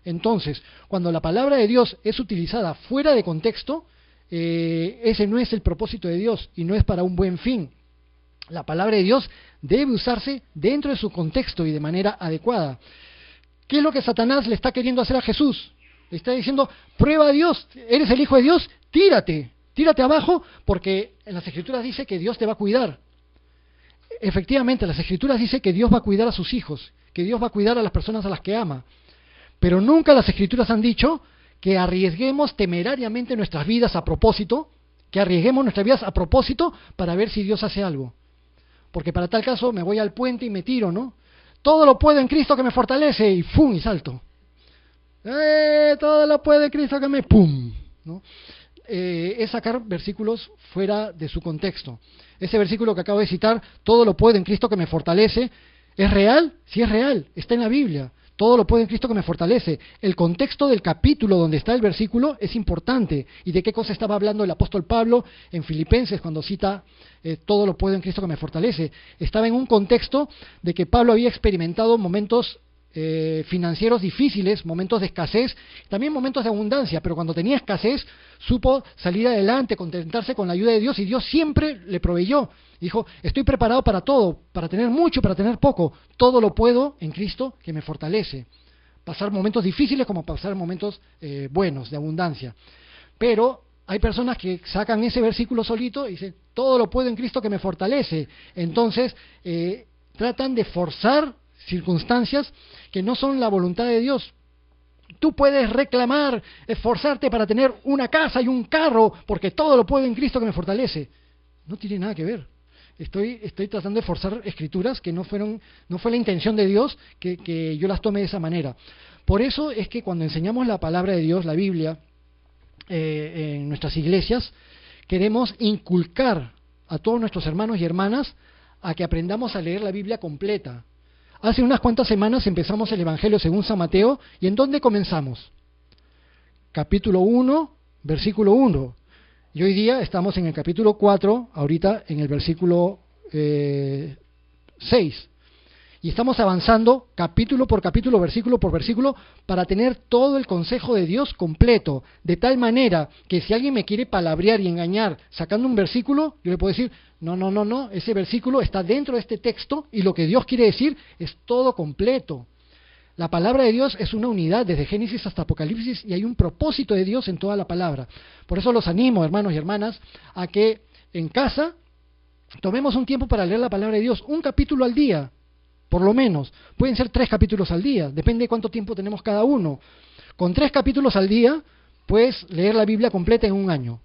Entonces, cuando la palabra de Dios es utilizada fuera de contexto, ese no es el propósito de Dios y no es para un buen fin. La palabra de Dios debe usarse dentro de su contexto y de manera adecuada. ¿Qué es lo que Satanás le está queriendo hacer a Jesús? Le está diciendo, prueba a Dios, eres el Hijo de Dios, tírate abajo, porque en las Escrituras dice que Dios te va a cuidar. Efectivamente, las Escrituras dicen que Dios va a cuidar a sus hijos, que Dios va a cuidar a las personas a las que ama. Pero nunca las Escrituras han dicho que arriesguemos temerariamente nuestras vidas a propósito, para ver si Dios hace algo. Porque para tal caso me voy al puente y me tiro, ¿no? Todo lo puedo en Cristo que me fortalece, y ¡fum! Y salto. Todo lo puedo en Cristo que me ¡pum! ¿No? Es sacar versículos fuera de su contexto. Ese versículo que acabo de citar, todo lo puedo en Cristo que me fortalece, ¿es real? Sí es real, está en la Biblia. Todo lo puedo en Cristo que me fortalece. El contexto del capítulo donde está el versículo es importante. ¿Y de qué cosa estaba hablando el apóstol Pablo en Filipenses cuando cita todo lo puedo en Cristo que me fortalece? Estaba en un contexto de que Pablo había experimentado momentos financieros difíciles, momentos de escasez, también momentos de abundancia, pero cuando tenía escasez supo salir adelante, contentarse con la ayuda de Dios y Dios siempre le proveyó. Dijo, estoy preparado para todo, para tener mucho, para tener poco, todo lo puedo en Cristo que me fortalece. Pasar momentos difíciles como pasar momentos buenos, de abundancia. Pero hay personas que sacan ese versículo solito y dicen, todo lo puedo en Cristo que me fortalece. Entonces, tratan de forzar circunstancias que no son la voluntad de Dios. Tú puedes reclamar, esforzarte para tener una casa y un carro, porque todo lo puedo en Cristo que me fortalece. No tiene nada que ver. Estoy tratando de forzar escrituras que no fue la intención de Dios que yo las tome de esa manera. Por eso es que cuando enseñamos la palabra de Dios, la Biblia, en nuestras iglesias, queremos inculcar a todos nuestros hermanos y hermanas a que aprendamos a leer la Biblia completa. Hace unas cuantas semanas empezamos el Evangelio según San Mateo, ¿y en dónde comenzamos? Capítulo 1, versículo 1. Y hoy día estamos en el capítulo 4, ahorita en el versículo 6. Y estamos avanzando capítulo por capítulo, versículo por versículo, para tener todo el consejo de Dios completo, de tal manera que si alguien me quiere palabrear y engañar sacando un versículo, yo le puedo decir, no, ese versículo está dentro de este texto y lo que Dios quiere decir es todo completo. La palabra de Dios es una unidad desde Génesis hasta Apocalipsis y hay un propósito de Dios en toda la palabra. Por eso los animo, hermanos y hermanas, a que en casa tomemos un tiempo para leer la palabra de Dios, un capítulo al día, por lo menos. Pueden ser 3 capítulos al día, depende de cuánto tiempo tenemos cada uno. Con 3 capítulos al día, puedes leer la Biblia completa en un año.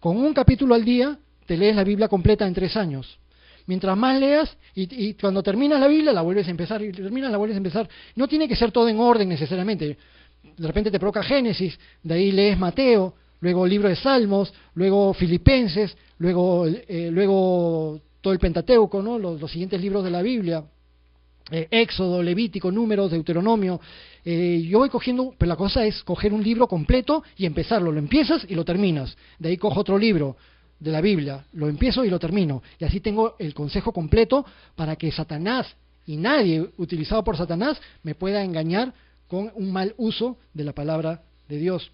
Con un capítulo al día, te lees la Biblia completa en 3 años. Mientras más leas, y cuando terminas la Biblia, la vuelves a empezar, y terminas, la vuelves a empezar. No tiene que ser todo en orden necesariamente. De repente te provoca Génesis, de ahí lees Mateo, luego el libro de Salmos, luego Filipenses, luego todo el Pentateuco, ¿no? Los siguientes libros de la Biblia, Éxodo, Levítico, Números, Deuteronomio. Yo voy cogiendo, pero la cosa es coger un libro completo y empezarlo. Lo empiezas y lo terminas. De ahí cojo otro libro de la Biblia, lo empiezo y lo termino. Y así tengo el consejo completo para que Satanás y nadie utilizado por Satanás me pueda engañar con un mal uso de la palabra de Dios.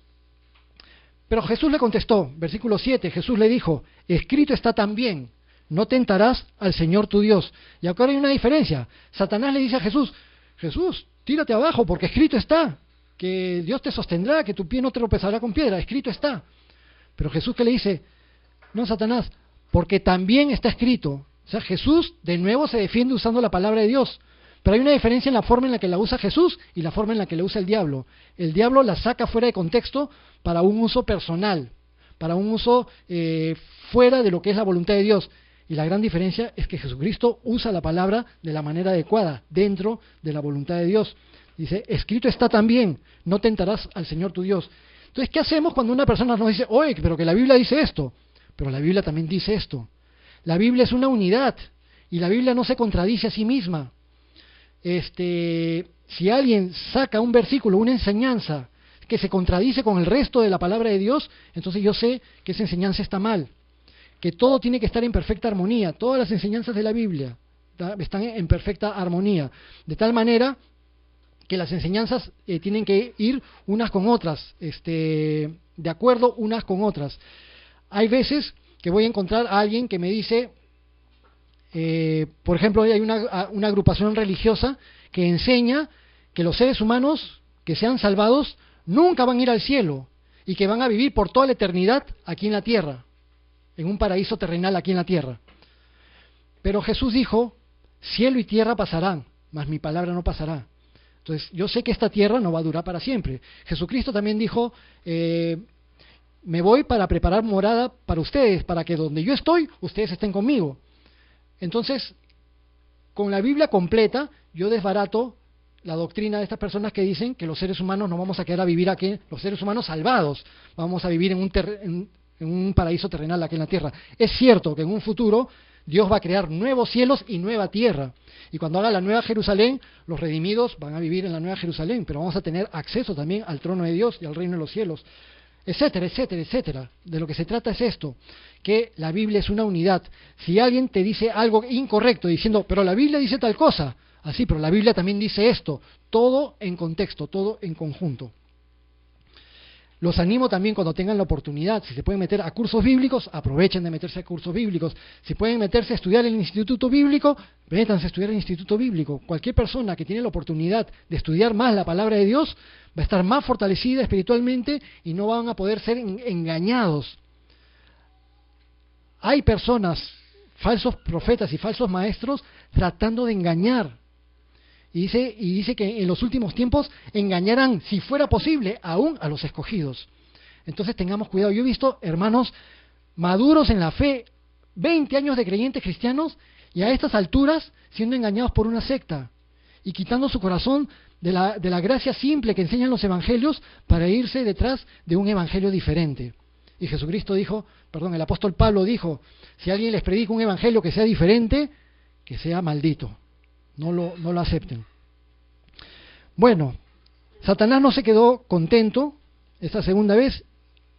Pero Jesús le contestó, versículo 7, Jesús le dijo, escrito está también, no tentarás al Señor tu Dios. Y acá hay una diferencia. Satanás le dice a Jesús, Jesús, tírate abajo porque escrito está, que Dios te sostendrá, que tu pie no tropezará con piedra, escrito está. Pero Jesús que le dice, no, Satanás, porque también está escrito. O sea, Jesús de nuevo se defiende usando la palabra de Dios. Pero hay una diferencia en la forma en la que la usa Jesús y la forma en la que la usa el diablo. El diablo la saca fuera de contexto para un uso personal, para un uso fuera de lo que es la voluntad de Dios. Y la gran diferencia es que Jesucristo usa la palabra de la manera adecuada, dentro de la voluntad de Dios. Dice, escrito está también, no tentarás al Señor tu Dios. Entonces, ¿qué hacemos cuando una persona nos dice, oye, pero que la Biblia dice esto? Pero la Biblia también dice esto. La Biblia es una unidad y la Biblia no se contradice a sí misma. Si alguien saca un versículo, una enseñanza que se contradice con el resto de la palabra de Dios, entonces yo sé que esa enseñanza está mal, que todo tiene que estar en perfecta armonía, todas las enseñanzas de la Biblia están en perfecta armonía, de tal manera que las enseñanzas tienen que ir unas con otras, de acuerdo unas con otras. Hay veces que voy a encontrar a alguien que me dice, por ejemplo, hay una agrupación religiosa que enseña que los seres humanos que sean salvados nunca van a ir al cielo y que van a vivir por toda la eternidad aquí en la tierra, en un paraíso terrenal aquí en la tierra. Pero Jesús dijo, cielo y tierra pasarán, mas mi palabra no pasará. Entonces, yo sé que esta tierra no va a durar para siempre. Jesucristo también dijo, me voy para preparar morada para ustedes, para que donde yo estoy, ustedes estén conmigo. Entonces, con la Biblia completa, yo desbarato la doctrina de estas personas que dicen que los seres humanos no vamos a quedar a vivir aquí, los seres humanos salvados, vamos a vivir en un paraíso terrenal aquí en la tierra. Es cierto que en un futuro Dios va a crear nuevos cielos y nueva tierra. Y cuando haga la nueva Jerusalén, los redimidos van a vivir en la nueva Jerusalén, pero vamos a tener acceso también al trono de Dios y al reino de los cielos, etcétera, etcétera, etcétera. De lo que se trata es esto, que la Biblia es una unidad. Si alguien te dice algo incorrecto diciendo, pero la Biblia dice tal cosa, así, pero la Biblia también dice esto, todo en contexto, todo en conjunto. Los animo también cuando tengan la oportunidad, si se pueden meter a cursos bíblicos, aprovechen de meterse a cursos bíblicos. Si pueden meterse a estudiar en el instituto bíblico, métanse a estudiar en el instituto bíblico. Cualquier persona que tiene la oportunidad de estudiar más la palabra de Dios va a estar más fortalecida espiritualmente y no van a poder ser engañados. Hay personas, falsos profetas y falsos maestros, tratando de engañar. Y dice que en los últimos tiempos engañarán, si fuera posible, aún a los escogidos. Entonces tengamos cuidado. Yo he visto hermanos maduros en la fe, 20 años de creyentes cristianos, y a estas alturas siendo engañados por una secta y quitando su corazón de la gracia simple que enseñan los evangelios para irse detrás de un evangelio diferente. Y Jesucristo dijo, el apóstol Pablo dijo, si alguien les predica un evangelio que sea diferente, que sea maldito. No lo acepten. Bueno, Satanás no se quedó contento esta segunda vez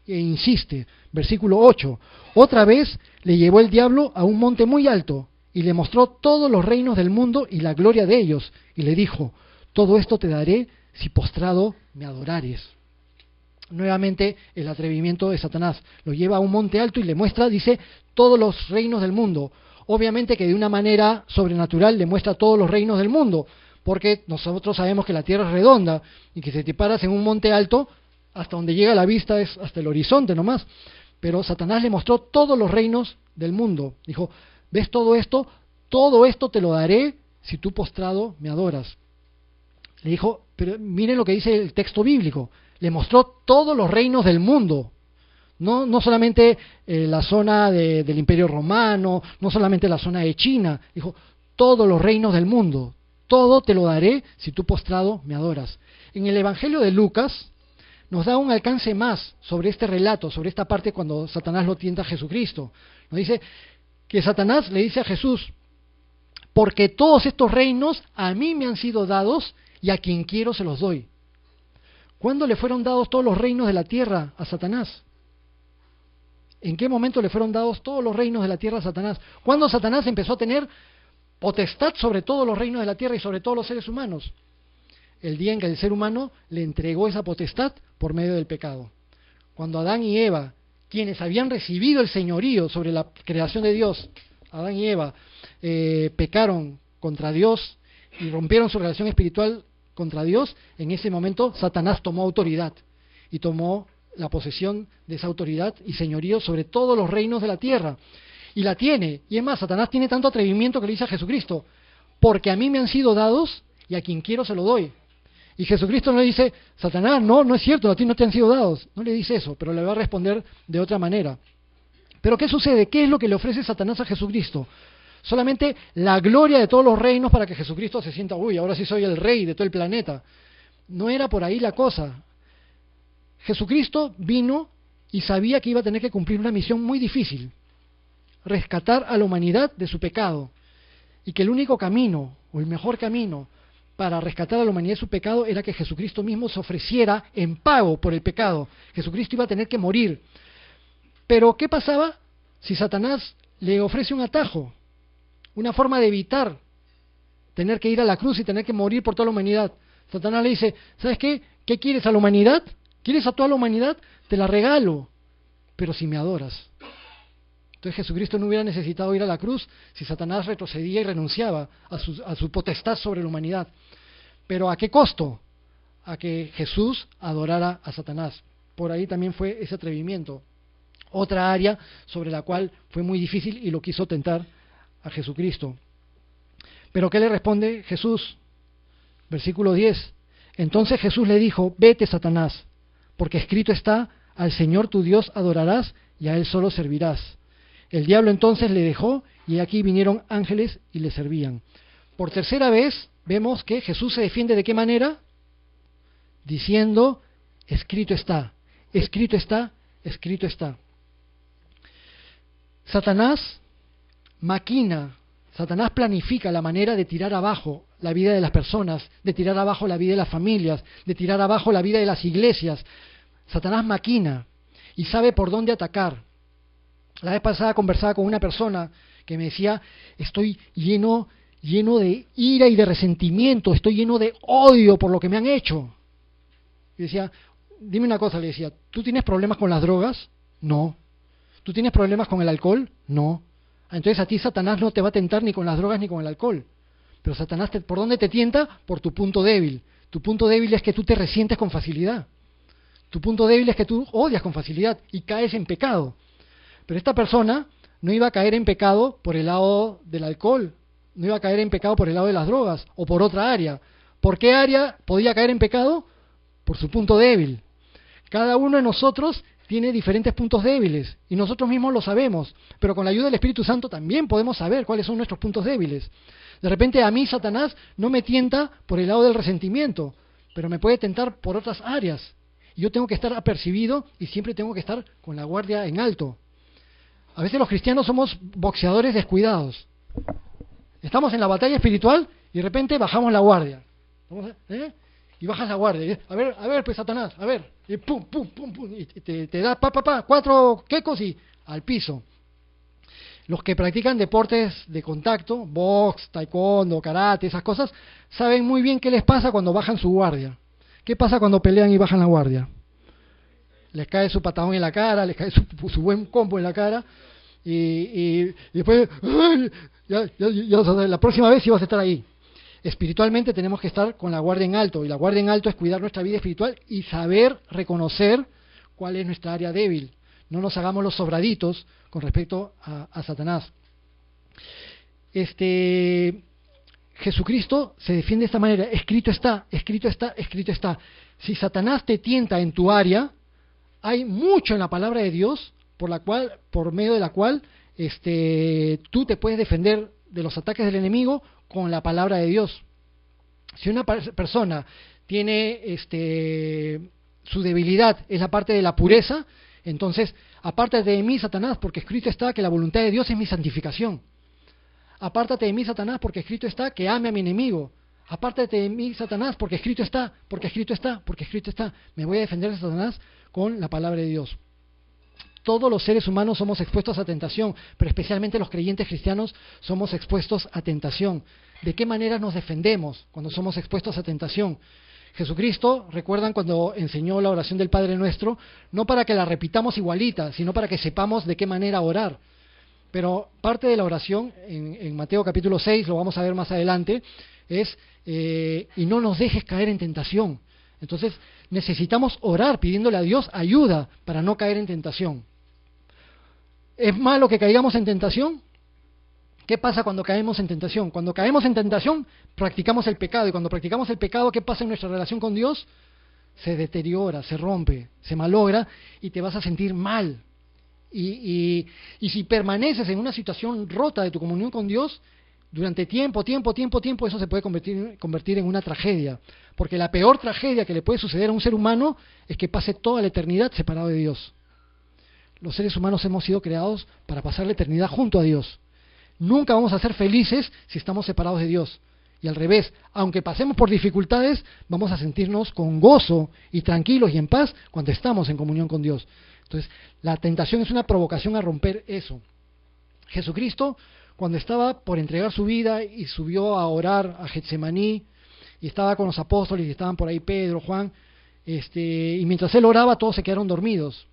e insiste. Versículo 8. Otra vez le llevó el diablo a un monte muy alto y le mostró todos los reinos del mundo y la gloria de ellos. Y le dijo, todo esto te daré si postrado me adorares. Nuevamente el atrevimiento de Satanás. Lo lleva a un monte alto y le muestra, dice, todos los reinos del mundo. Obviamente que de una manera sobrenatural le muestra todos los reinos del mundo, porque nosotros sabemos que la tierra es redonda y que si te paras en un monte alto, hasta donde llega la vista es hasta el horizonte nomás. Pero Satanás le mostró todos los reinos del mundo. Dijo, ¿ves todo esto? Todo esto te lo daré si tú postrado me adoras. Le dijo, pero miren lo que dice el texto bíblico. Le mostró todos los reinos del mundo. No solamente la zona del Imperio Romano, no solamente la zona de China. Dijo, todos los reinos del mundo. Todo te lo daré si tú postrado me adoras. En el Evangelio de Lucas nos da un alcance más sobre este relato, sobre esta parte cuando Satanás lo tienta a Jesucristo. Nos dice que Satanás le dice a Jesús, porque todos estos reinos a mí me han sido dados y a quien quiero se los doy. ¿Cuándo le fueron dados todos los reinos de la tierra a Satanás? ¿En qué momento le fueron dados todos los reinos de la tierra a Satanás? ¿Cuándo Satanás empezó a tener potestad sobre todos los reinos de la tierra y sobre todos los seres humanos? el día en que el ser humano le entregó esa potestad por medio del pecado. Cuando Adán y Eva, quienes habían recibido el señorío sobre la creación de Dios, Adán y Eva, pecaron contra Dios y rompieron su relación espiritual contra Dios, en ese momento Satanás tomó autoridad y tomó la posesión de esa autoridad y señorío sobre todos los reinos de la tierra. Y la tiene. Y es más, Satanás tiene tanto atrevimiento que le dice a Jesucristo, porque a mí me han sido dados y a quien quiero se lo doy. Y Jesucristo no le dice, Satanás, no es cierto, a ti no te han sido dados. No le dice eso, pero le va a responder de otra manera. Pero ¿qué sucede? ¿Qué es lo que le ofrece Satanás a Jesucristo? Solamente la gloria de todos los reinos para que Jesucristo se sienta, uy, ahora sí soy el rey de todo el planeta. No era por ahí la cosa. Jesucristo vino y sabía que iba a tener que cumplir una misión muy difícil, rescatar a la humanidad de su pecado, y que el único camino, o el mejor camino, para rescatar a la humanidad de su pecado era que Jesucristo mismo se ofreciera en pago por el pecado. Jesucristo iba a tener que morir. Pero ¿qué pasaba si Satanás le ofrece un atajo? Una forma de evitar tener que ir a la cruz y tener que morir por toda la humanidad. Satanás le dice, ¿sabes qué? ¿Qué quieres a la humanidad? ¿Quieres a toda la humanidad? Te la regalo, pero si me adoras. Entonces Jesucristo no hubiera necesitado ir a la cruz si Satanás retrocedía y renunciaba a su potestad sobre la humanidad. ¿Pero a qué costo? A que Jesús adorara a Satanás. Por ahí también fue ese atrevimiento. Otra área sobre la cual fue muy difícil y lo quiso tentar a Jesucristo. ¿Pero qué le responde Jesús? Versículo 10. Entonces Jesús le dijo, vete, Satanás, porque escrito está, al Señor tu Dios adorarás y a Él solo servirás. El diablo entonces le dejó y aquí vinieron ángeles y le servían. Por tercera vez vemos que Jesús se defiende ¿de qué manera? Diciendo, escrito está, escrito está, escrito está. Satanás maquina, Satanás planifica la manera de tirar abajo la vida de las personas, de tirar abajo la vida de las familias, de tirar abajo la vida de las iglesias. Satanás maquina y sabe por dónde atacar. La vez pasada conversaba con una persona que me decía, estoy lleno de ira y de resentimiento, estoy lleno de odio por lo que me han hecho. Y decía, dime una cosa, le decía, ¿tú tienes problemas con las drogas? No. ¿Tú tienes problemas con el alcohol? No. Entonces a ti Satanás no te va a tentar ni con las drogas ni con el alcohol. Pero Satanás, ¿por dónde te tienta? Por tu punto débil. Tu punto débil es que tú te resientes con facilidad. Tu punto débil es que tú odias con facilidad y caes en pecado. Pero esta persona no iba a caer en pecado por el lado del alcohol, no iba a caer en pecado por el lado de las drogas o por otra área. ¿Por qué área podía caer en pecado? Por su punto débil. Cada uno de nosotros tiene diferentes puntos débiles y nosotros mismos lo sabemos, pero con la ayuda del Espíritu Santo también podemos saber cuáles son nuestros puntos débiles. De repente a mí Satanás no me tienta por el lado del resentimiento, pero me puede tentar por otras áreas. Y yo tengo que estar apercibido y siempre tengo que estar con la guardia en alto. A veces los cristianos somos boxeadores descuidados. Estamos en la batalla espiritual y de repente bajamos la guardia. Y bajas la guardia. A ver, pues Satanás, a ver. Y pum, pum, pum, pum. Y te da 4 quecos y al piso. Los que practican deportes de contacto, box, taekwondo, karate, esas cosas, saben muy bien qué les pasa cuando bajan su guardia. ¿Qué pasa cuando pelean y bajan la guardia? Les cae su patadón en la cara, les cae su buen combo en la cara, y después, ¡ay! Ya, la próxima vez sí vas a estar ahí. Espiritualmente tenemos que estar con la guardia en alto, y la guardia en alto es cuidar nuestra vida espiritual y saber reconocer cuál es nuestra área débil. No nos hagamos los sobraditos con respecto a Satanás. Jesucristo se defiende de esta manera, escrito está, escrito está, escrito está. Si Satanás te tienta en tu área, hay mucho en la palabra de Dios por medio de la cual tú te puedes defender de los ataques del enemigo con la palabra de Dios. Si una persona tiene su debilidad es la parte de la pureza, entonces apártate de mí, Satanás, porque escrito está que la voluntad de Dios es mi santificación. Apártate de mí, Satanás, porque escrito está que ame a mi enemigo. Apártate de mí, Satanás, porque escrito está, porque escrito está, porque escrito está. Me voy a defender de Satanás con la palabra de Dios. Todos los seres humanos somos expuestos a tentación, pero especialmente los creyentes cristianos somos expuestos a tentación. ¿De qué manera nos defendemos cuando somos expuestos a tentación? Jesucristo, recuerdan cuando enseñó la oración del Padre Nuestro, no para que la repitamos igualita, sino para que sepamos de qué manera orar. Pero parte de la oración, en Mateo capítulo 6, lo vamos a ver más adelante, es, y no nos dejes caer en tentación. Entonces, necesitamos orar pidiéndole a Dios ayuda para no caer en tentación. ¿Es malo que caigamos en tentación? ¿Qué pasa cuando caemos en tentación? Cuando caemos en tentación, practicamos el pecado. Y cuando practicamos el pecado, ¿qué pasa en nuestra relación con Dios? Se deteriora, se rompe, se malogra y te vas a sentir mal. Y si permaneces en una situación rota de tu comunión con Dios, durante tiempo, eso se puede convertir en una tragedia. Porque la peor tragedia que le puede suceder a un ser humano es que pase toda la eternidad separado de Dios. Los seres humanos hemos sido creados para pasar la eternidad junto a Dios. Nunca vamos a ser felices si estamos separados de Dios. Y al revés, aunque pasemos por dificultades, vamos a sentirnos con gozo y tranquilos y en paz cuando estamos en comunión con Dios. Entonces, la tentación es una provocación a romper eso. Jesucristo, cuando estaba por entregar su vida y subió a orar a Getsemaní, y estaba con los apóstoles, y estaban por ahí Pedro, Juan, y mientras él oraba, todos se quedaron dormidos.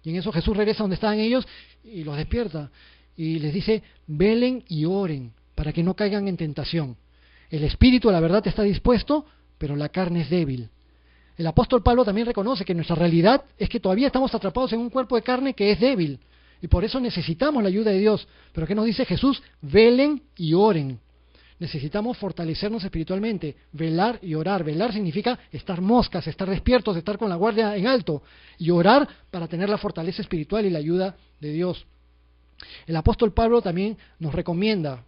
Y en eso Jesús regresa donde estaban ellos y los despierta. Y les dice, velen y oren para que no caigan en tentación. El espíritu, la verdad, está dispuesto, pero la carne es débil. El apóstol Pablo también reconoce que nuestra realidad es que todavía estamos atrapados en un cuerpo de carne que es débil. Y por eso necesitamos la ayuda de Dios. Pero ¿qué nos dice Jesús? Velen y oren. Necesitamos fortalecernos espiritualmente, velar y orar. Velar significa estar moscas, estar despiertos, estar con la guardia en alto. Y orar para tener la fortaleza espiritual y la ayuda de Dios. El apóstol Pablo también nos recomienda,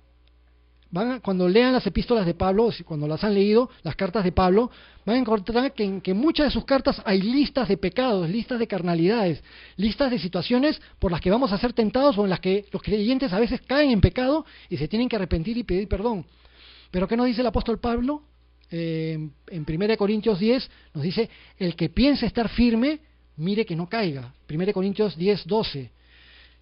cuando lean las epístolas de Pablo, cuando las han leído, las cartas de Pablo, van a encontrar que en muchas de sus cartas hay listas de pecados, listas de carnalidades, listas de situaciones por las que vamos a ser tentados o en las que los creyentes a veces caen en pecado y se tienen que arrepentir y pedir perdón. Pero ¿qué nos dice el apóstol Pablo? En 1 Corintios 10 nos dice, el que piense estar firme, mire que no caiga. 1 Corintios 10, 12.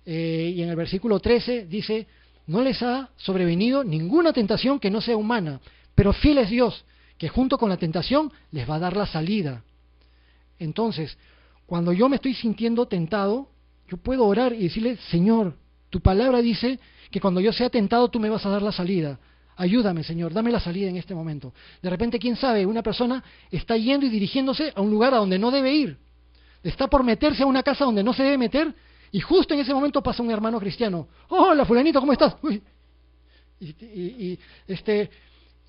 Y en el versículo 13 dice, no les ha sobrevenido ninguna tentación que no sea humana, pero fiel es Dios, que junto con la tentación les va a dar la salida. Entonces, cuando yo me estoy sintiendo tentado, yo puedo orar y decirle, Señor, tu palabra dice que cuando yo sea tentado tú me vas a dar la salida. Ayúdame, Señor, dame la salida en este momento. De repente, quién sabe, una persona está yendo y dirigiéndose a un lugar a donde no debe ir. Está por meterse a una casa donde no se debe meter. Y justo en ese momento pasa un hermano cristiano. Hola, fulanito, ¿cómo estás? Uy.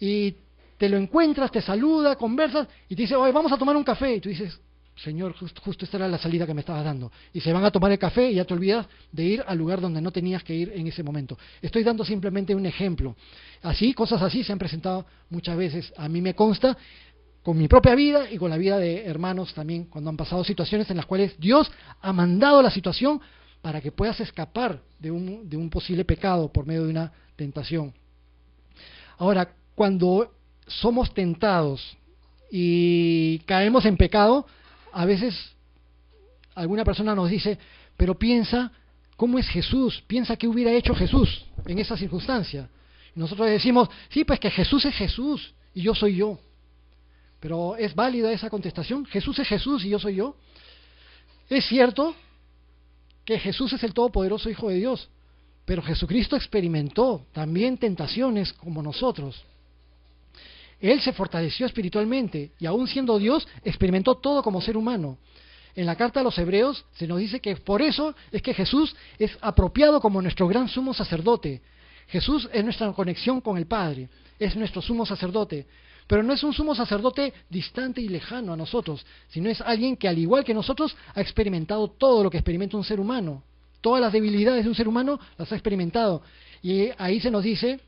Y te lo encuentras, te saluda, conversas y te dice, oye, vamos a tomar un café. Y tú dices, Señor, justo esta era la salida que me estabas dando. Y se van a tomar el café y ya te olvidas de ir al lugar donde no tenías que ir en ese momento. Estoy dando simplemente un ejemplo. Así, cosas así se han presentado muchas veces. A mí me consta con mi propia vida y con la vida de hermanos también, cuando han pasado situaciones en las cuales Dios ha mandado la situación para que puedas escapar de un posible pecado por medio de una tentación. Ahora, cuando somos tentados y caemos en pecado, a veces alguna persona nos dice, pero piensa cómo es Jesús, piensa qué hubiera hecho Jesús en esa circunstancia. Y nosotros decimos, sí, pues que Jesús es Jesús y yo soy yo. Pero ¿es válida esa contestación? ¿Jesús es Jesús y yo soy yo? Es cierto que Jesús es el todopoderoso Hijo de Dios, pero Jesucristo experimentó también tentaciones como nosotros. Él se fortaleció espiritualmente y aún siendo Dios, experimentó todo como ser humano. En la carta a los Hebreos se nos dice que por eso es que Jesús es apropiado como nuestro gran sumo sacerdote. Jesús es nuestra conexión con el Padre, es nuestro sumo sacerdote. Pero no es un sumo sacerdote distante y lejano a nosotros, sino es alguien que al igual que nosotros ha experimentado todo lo que experimenta un ser humano. Todas las debilidades de un ser humano las ha experimentado. Y ahí se nos dice,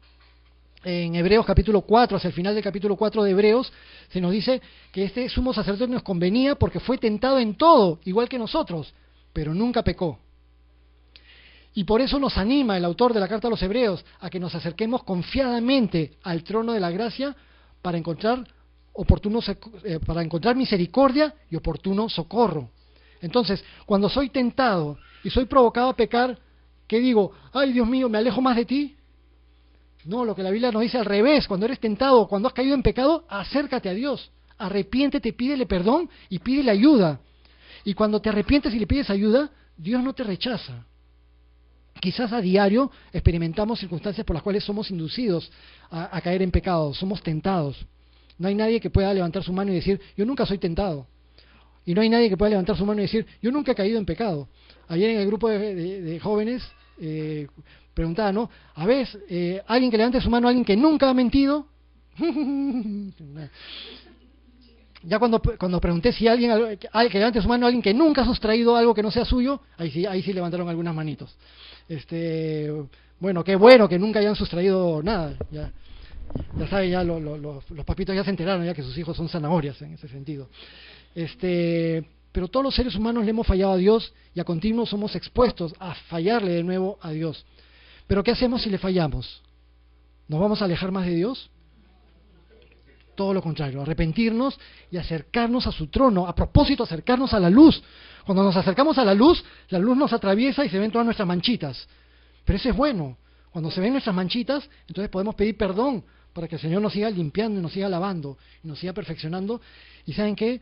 en Hebreos capítulo 4, hacia el final del capítulo 4 de Hebreos, se nos dice que este sumo sacerdote nos convenía porque fue tentado en todo, igual que nosotros, pero nunca pecó. Y por eso nos anima el autor de la carta a los Hebreos a que nos acerquemos confiadamente al trono de la gracia para encontrar misericordia y oportuno socorro. Entonces, cuando soy tentado y soy provocado a pecar, ¿qué digo? Ay, Dios mío, ¿me alejo más de ti? No, lo que la Biblia nos dice al revés. Cuando eres tentado, cuando has caído en pecado, acércate a Dios. arrepiéntete, pídele perdón y pídele ayuda. Y cuando te arrepientes y le pides ayuda, Dios no te rechaza. Quizás a diario experimentamos circunstancias por las cuales somos inducidos a caer en pecado, somos tentados. No hay nadie que pueda levantar su mano y decir, yo nunca soy tentado. Y no hay nadie que pueda levantar su mano y decir, yo nunca he caído en pecado. Ayer en el grupo de jóvenes preguntaba, ¿no? A ver, alguien que levante su mano, alguien que nunca ha mentido. Ya cuando pregunté si alguien que levante su mano, alguien que nunca ha sustraído algo que no sea suyo, ahí sí levantaron algunas manitos. Bueno que nunca hayan sustraído nada. Ya saben, ya los papitos ya se enteraron ya que sus hijos son zanahorias en ese sentido. Pero todos los seres humanos le hemos fallado a Dios y a continuo somos expuestos a fallarle de nuevo a Dios. Pero ¿qué hacemos si le fallamos? ¿Nos vamos a alejar más de Dios? Todo lo contrario, arrepentirnos y acercarnos a su trono. A propósito, acercarnos a la luz. Cuando nos acercamos a la luz nos atraviesa y se ven todas nuestras manchitas. Pero eso es bueno. Cuando se ven nuestras manchitas, entonces podemos pedir perdón para que el Señor nos siga limpiando y nos siga lavando y nos siga perfeccionando. ¿Y saben qué?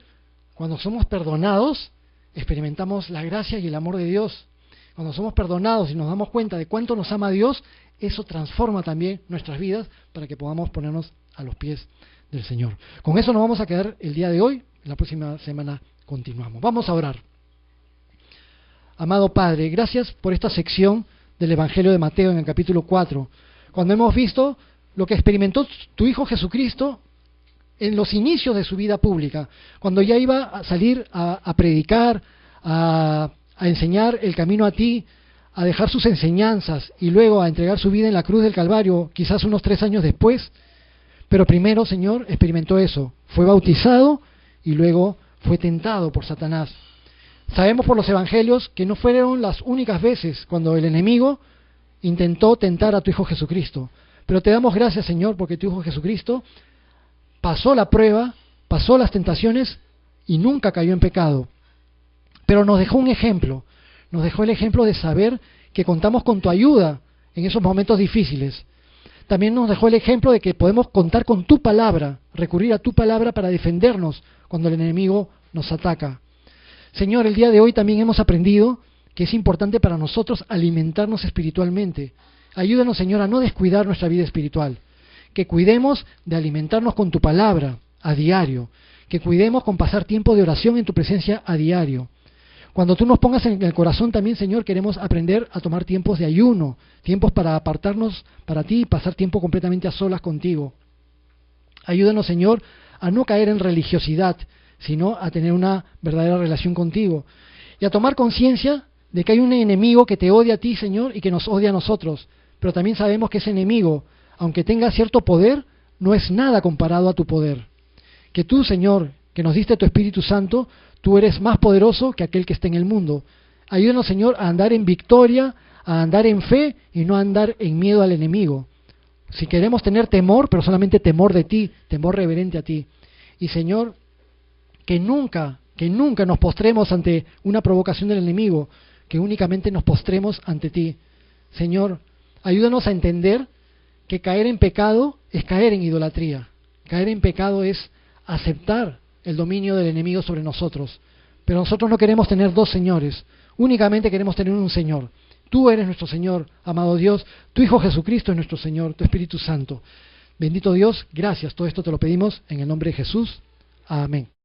Cuando somos perdonados, experimentamos la gracia y el amor de Dios. Cuando somos perdonados y nos damos cuenta de cuánto nos ama Dios, eso transforma también nuestras vidas para que podamos ponernos a los pies del Señor. Con eso nos vamos a quedar el día de hoy. La próxima semana continuamos. Vamos a orar. Amado Padre, gracias por esta sección del Evangelio de Mateo en el capítulo 4, cuando hemos visto lo que experimentó tu Hijo Jesucristo en los inicios de su vida pública, cuando ya iba a salir a predicar, a enseñar el camino a ti, a dejar sus enseñanzas y luego a entregar su vida en la cruz del Calvario, quizás unos 3 años después. Pero primero, Señor, experimentó eso, fue bautizado y luego fue tentado por Satanás. Sabemos por los evangelios que no fueron las únicas veces cuando el enemigo intentó tentar a tu Hijo Jesucristo. Pero te damos gracias, Señor, porque tu Hijo Jesucristo pasó la prueba, pasó las tentaciones y nunca cayó en pecado. Pero nos dejó un ejemplo, nos dejó el ejemplo de saber que contamos con tu ayuda en esos momentos difíciles. También nos dejó el ejemplo de que podemos contar con tu palabra, recurrir a tu palabra para defendernos cuando el enemigo nos ataca. Señor, el día de hoy también hemos aprendido que es importante para nosotros alimentarnos espiritualmente. Ayúdanos, Señor, a no descuidar nuestra vida espiritual. Que cuidemos de alimentarnos con tu palabra a diario. Que cuidemos con pasar tiempo de oración en tu presencia a diario. Cuando tú nos pongas en el corazón también, Señor, queremos aprender a tomar tiempos de ayuno, tiempos para apartarnos para ti y pasar tiempo completamente a solas contigo. Ayúdanos, Señor, a no caer en religiosidad, sino a tener una verdadera relación contigo. Y a tomar conciencia de que hay un enemigo que te odia a ti, Señor, y que nos odia a nosotros. Pero también sabemos que ese enemigo, aunque tenga cierto poder, no es nada comparado a tu poder. Que tú, Señor, que nos diste tu Espíritu Santo, tú eres más poderoso que aquel que está en el mundo. Ayúdanos, Señor, a andar en victoria, a andar en fe y no a andar en miedo al enemigo. Si queremos tener temor, pero solamente temor de ti, temor reverente a ti. Y, Señor, que nunca nos postremos ante una provocación del enemigo, que únicamente nos postremos ante ti. Señor, ayúdanos a entender que caer en pecado es caer en idolatría. Caer en pecado es aceptar el dominio del enemigo sobre nosotros. Pero nosotros no queremos tener dos señores, únicamente queremos tener un Señor. Tú eres nuestro Señor, amado Dios, tu Hijo Jesucristo es nuestro Señor, tu Espíritu Santo. Bendito Dios, gracias, todo esto te lo pedimos en el nombre de Jesús. Amén.